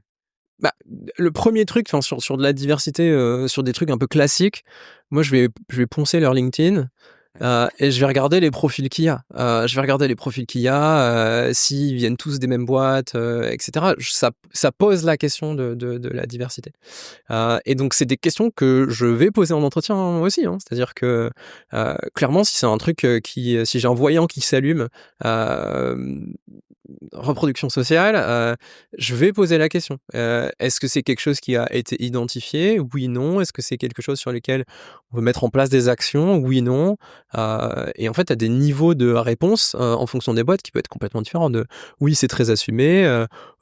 Bah, le premier truc, enfin, sur de la diversité, sur des trucs un peu classiques, moi, je vais poncer leur LinkedIn. Et je vais regarder les profils qu'il y a. S'ils viennent tous des mêmes boîtes, et cetera. Ça pose la question de la diversité. Et donc c'est des questions que je vais poser en entretien aussi, hein. C'est-à-dire que, clairement, si c'est un truc, si j'ai un voyant qui s'allume, hem, reproduction sociale, je vais poser la question. Est-ce que c'est quelque chose qui a été identifié? Oui, non. Est-ce que c'est quelque chose sur lequel on veut mettre en place des actions? Oui, non. Et en fait, tu as des niveaux de réponse, en fonction des boîtes qui peut être complètement différent de: «Oui, c'est très assumé»,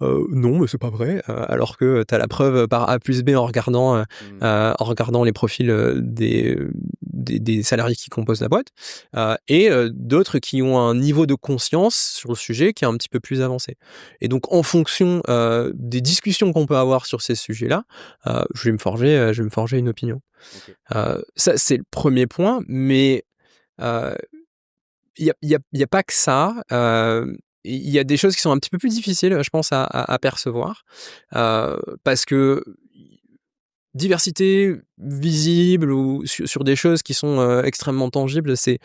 «Non, mais c'est pas vrai», alors que tu as la preuve par A plus B mmh, en regardant les profils, des salariés qui composent la boîte, et d'autres qui ont un niveau de conscience sur le sujet qui est un petit peu plus avancé. Et donc en fonction, des discussions qu'on peut avoir sur ces sujets-là, je vais me forger une opinion. OK. Ça, c'est le premier point, mais heu, il y a pas que ça, il y a des choses qui sont un petit peu plus difficiles, je pense à percevoir, parce que diversité visible ou sur des choses qui sont, extrêmement tangibles, c'est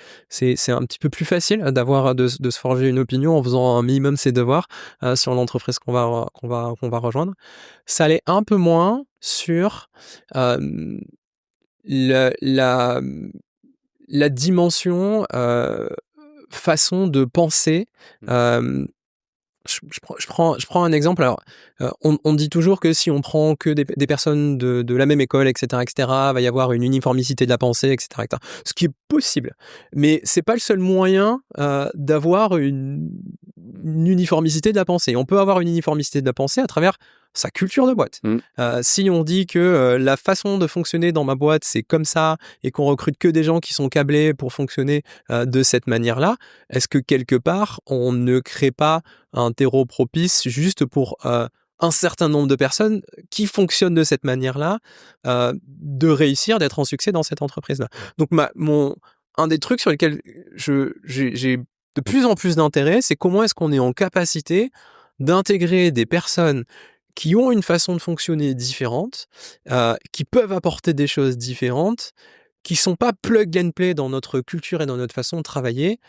un petit peu plus facile d'avoir de se forger une opinion en faisant un minimum ses devoirs, sur l'entreprise qu'on va rejoindre. Ça l'est un peu moins sur, hem, le la dimension, façon de penser. Mmh. Je prends un exemple. Alors, on dit toujours que si on prend que des personnes de la même école, et cetera, va y avoir une uniformicité de la pensée, et cetera. Ce qui est possible, mais c'est pas le seul moyen, d'avoir une uniformicité de la pensée. On peut avoir une uniformicité de la pensée à travers sa culture de boîte. Mmh. Si on dit que, la façon de fonctionner dans ma boîte, c'est comme ça et qu'on recrute que des gens qui sont câblés pour fonctionner, de cette manière-là, est-ce que quelque part, on ne crée pas un terreau propice juste pour, un certain nombre de personnes qui fonctionnent de cette manière-là, de réussir, d'être en succès dans cette entreprise-là? Donc un des trucs sur lesquels j'ai de plus en plus d'intérêt, c'est comment est-ce qu'on est en capacité d'intégrer des personnes qui ont une façon de fonctionner différente, qui peuvent apporter des choses différentes, qui sont pas plug and play dans notre culture et dans notre façon de travailler,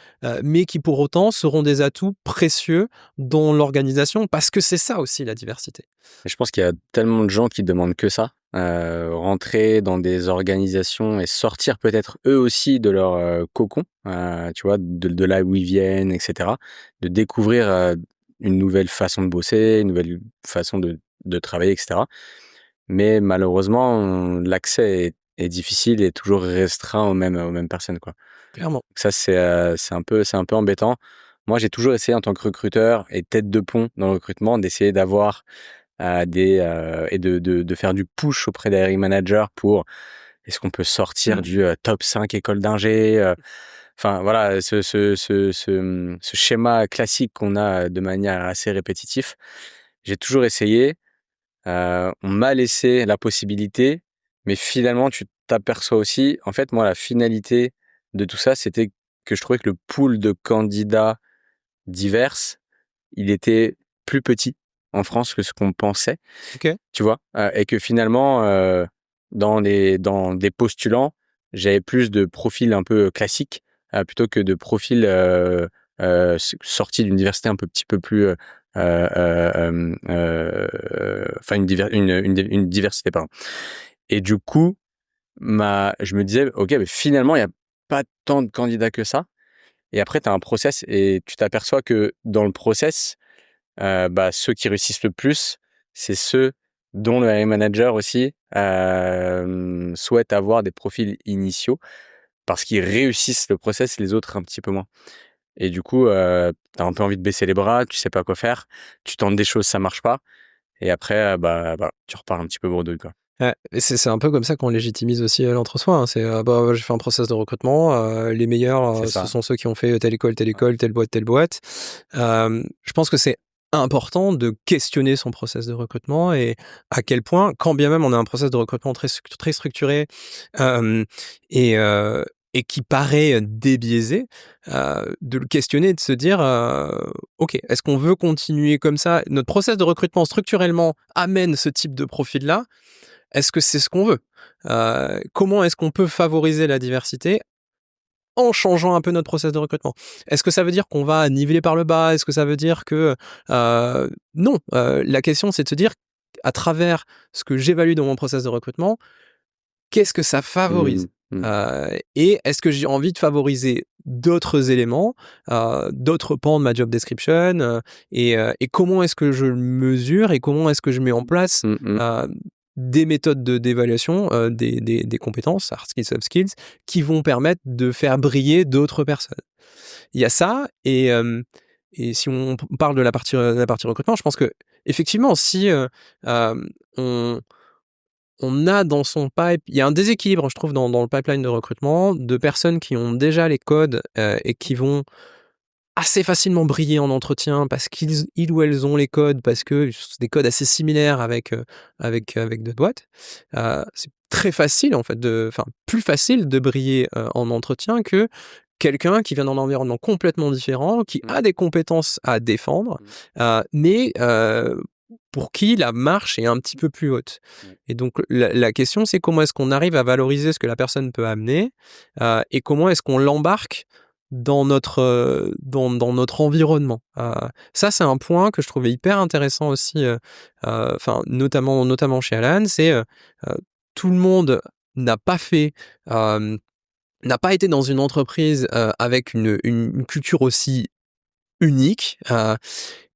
mais qui pour autant seront des atouts précieux dans l'organisation, parce que c'est ça aussi la diversité. Et je pense qu'il y a tellement de gens qui demandent que ça, rentrer dans des organisations et sortir peut-être eux aussi de leur, cocon, tu vois? De là où ils viennent et cetera. De découvrir, une nouvelle façon de bosser, une nouvelle façon de travailler et cetera. Mais malheureusement, l'accès est difficile et toujours restreint aux mêmes personnes, quoi. Clairement. Ça, c'est un peu embêtant. Moi, j'ai toujours essayé en tant que recruteur et tête de pont dans le recrutement d'essayer d'avoir et de faire du push auprès des hiring managers pour est-ce qu'on peut sortir du top 5 école d'ingé, enfin voilà, ce schéma classique qu'on a de manière assez répétitif. J'ai toujours essayé, on m'a laissé la possibilité, mais finalement tu t'aperçois aussi, en fait, moi, la finalité de tout ça, c'était que je trouvais que le pool de candidats divers, il était plus petit en France que ce qu'on pensait. OK. Tu vois? Et que finalement, dans des postulants, j'avais plus de profils un peu classiques, plutôt que de profils, sortis d'une diversité un petit peu plus, enfin une diversité, pardon. Et du coup, je me disais: «OK, mais finalement, il y a pas tant de candidats que ça». Et après, tu as un process et tu t'aperçois que dans le process, ceux qui réussissent le plus, c'est ceux dont le hiring manager aussi, souhaite avoir des profils initiaux parce qu'ils réussissent le process, les autres un petit peu moins. Et du coup, tu as un peu envie de baisser les bras, tu sais pas quoi faire, tu tentes des choses, ça marche pas et après, voilà, tu repars un petit peu bredouille, quoi. Ouais, et c'est un peu comme ça qu'on légitimise aussi l'entre-soi. Hein. C'est bah, j'ai fait un process de recrutement, les meilleurs, C'est ce ça. sont ceux qui ont fait telle école, telle boîte, telle boîte. Je pense que c'est important de questionner son process de recrutement et à quel point, quand bien même on a un process de recrutement très structuré euh, et, euh, et qui paraît débiaisé, de le questionner et de se dire ok, est-ce qu'on veut continuer comme ça? Notre process de recrutement structurellement amène ce type de profil-là. Est-ce que c'est ce qu'on veut? Comment est-ce qu'on peut favoriser la diversité en changeant un peu notre process de recrutement? Est-ce que ça veut dire qu'on va niveler par le bas? Est-ce que ça veut dire que non, la question c'est de se dire à travers ce que j'évalue dans mon process de recrutement, qu'est-ce que ça Mmh, favorise? mmh, Et est-ce que j'ai envie de favoriser d'autres éléments, d'autres pans de ma job description, et comment est-ce que je le mesure et comment est-ce que je mets en place mmh, mmh, euh, des méthodes d'évaluation des compétences, hard skills, soft skills, qui vont permettre de faire briller d'autres personnes. Il y a ça, et si on parle de la partie recrutement, je pense que effectivement, si on on a dans son pipe, il y a un déséquilibre, je trouve, dans le pipeline de recrutement, de personnes qui ont déjà les codes et qui vont assez facilement briller en entretien parce qu'ils ou elles ont les codes, parce que c'est des codes assez similaires avec d'autres boîtes. C'est très facile, en fait, enfin, plus facile de briller en entretien que quelqu'un qui vient d'un environnement complètement différent, qui mmh, a des compétences à défendre, mmh, mais pour qui la marche est un petit peu plus haute. ouais. Et donc la question, c'est comment est-ce qu'on arrive à valoriser ce que la personne peut amener et comment est-ce qu'on l'embarque dans notre environnement. Ça, c'est un point que je trouvais hyper intéressant aussi, enfin, notamment chez Alan, c'est tout le monde n'a pas fait, n'a pas été dans une entreprise avec une culture aussi unique.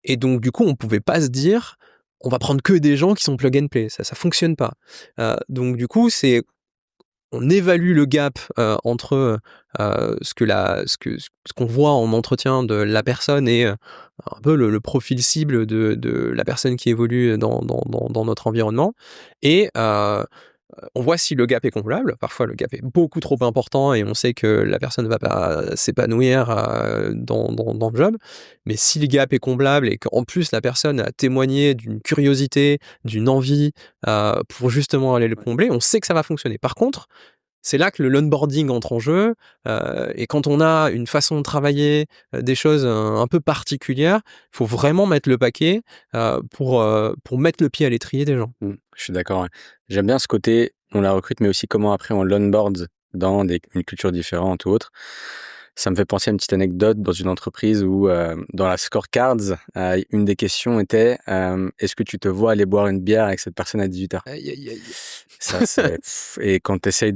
Et donc, du coup, on pouvait pas se dire, on va prendre que des gens qui sont plug and play. Ça fonctionne pas. Donc, du coup, on évalue le gap entre ce qu'on voit en entretien de la personne et un peu le profil cible de la personne qui évolue dans notre environnement. Et on voit si le gap est comblable. Parfois, le gap est beaucoup trop important et on sait que la personne ne va pas s'épanouir dans le job. Mais si le gap est comblable et qu'en plus la personne a témoigné d'une curiosité, d'une envie pour justement aller le combler, on sait que ça va fonctionner. Par contre, c'est là que l'onboarding entre en jeu, et quand on a une façon de travailler, des choses un peu particulières, il faut vraiment mettre le paquet pour mettre le pied à l'étrier des gens. Mmh, je suis d'accord, ouais. J'aime bien ce côté, on la recrute, mais aussi comment après on l'onboard dans une culture différente ou autre. Ça me fait penser à une petite anecdote dans une entreprise où, dans la scorecards, une des questions était, «Est-ce que tu te vois aller boire une bière avec cette personne à 18h?» Aïe, aïe, aïe. Ça, c'est et quand tu essayes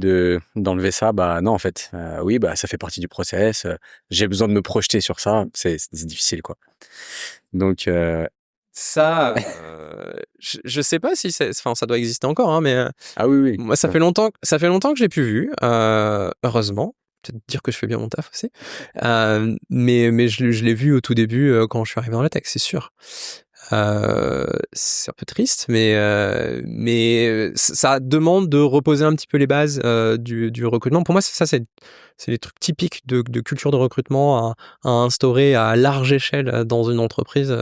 d'enlever ça, bah, non, en fait, oui, bah, ça fait partie du process, j'ai besoin de me projeter sur ça, c'est difficile, quoi. Donc Ça, je sais pas si enfin, ça doit exister encore, hein, mais ah oui, oui. moi, ça fait longtemps que j'ai plus vu, heureusement. Peut-être dire que je fais bien mon taf aussi. Mais je l'ai vu au tout début, quand je suis arrivé dans la tech, c'est sûr. C'est un peu triste, mais ça demande de reposer un petit peu les bases du recrutement. Pour moi, c'est les trucs typiques de culture de recrutement à instaurer à large échelle dans une entreprise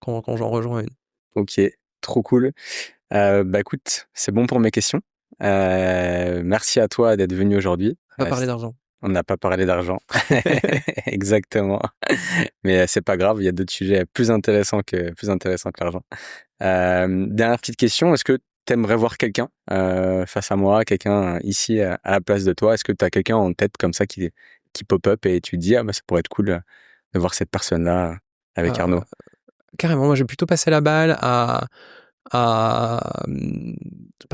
quand j'en rejoins une. OK, trop cool. Bah, écoute, c'est bon pour mes questions. Merci à toi d'être venu aujourd'hui. On va parler d'argent. On n'a pas parlé d'argent. Exactement. Mais, c'est pas grave, il y a d'autres sujets plus intéressants que l'argent. Dernière petite question, est-ce que tu aimerais voir quelqu'un, face à moi, quelqu'un ici, à la place de toi? Est-ce que tu as quelqu'un en tête comme ça qui pop up et tu te dis: «Ah bah, ça pourrait être cool, de voir cette personne-là, avec Euh, Arnaud»? Carrément, moi, je vais plutôt passer la balle à pas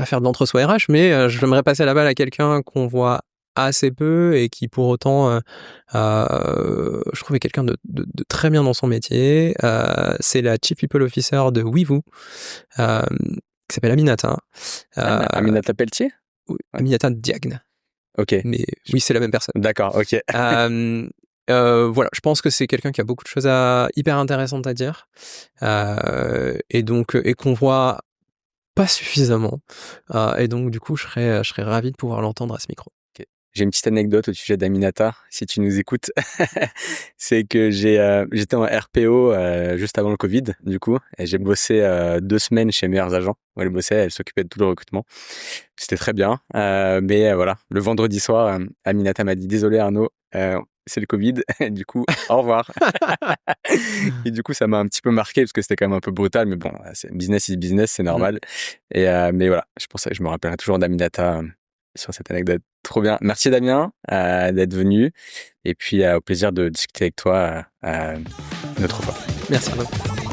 faire de l'entre-soi RH, mais j'aimerais passer la balle à quelqu'un qu'on voit assez peu et qui pour autant, je trouvais quelqu'un de très bien dans son métier. C'est la Chief People Officer de Weevoo, qui s'appelle Aminata. Aminata Pelletier? Oui, Ouais. Aminata Diagne, OK. mais oui, c'est la même personne. D'accord, OK. Voilà, je pense que c'est quelqu'un qui a beaucoup de choses hyper intéressantes à dire, et donc et qu'on voit pas suffisamment. Et donc du coup, je serais ravi de pouvoir l'entendre à ce micro. OK. J'ai une petite anecdote au sujet d'Aminata, si tu nous écoutes. C'est que j'étais en RPO juste avant le Covid, du coup, et j'ai bossé 2 semaines chez Meilleurs Agents, où elle bossait, elle s'occupait de tout le recrutement. C'était très bien, mais voilà, le vendredi soir, Aminata m'a dit: «Désolé Arnaud, c'est le Covid, du coup, au revoir». Et du coup, ça m'a un petit peu marqué parce que c'était quand même un peu brutal, mais bon, c'est business is business, c'est normal. Mais voilà, je pense que je me rappellerai toujours d'Aminata sur cette anecdote. Trop bien. Merci Damien d'être venu. Et puis, au plaisir de discuter avec toi une autre fois. Merci à vous.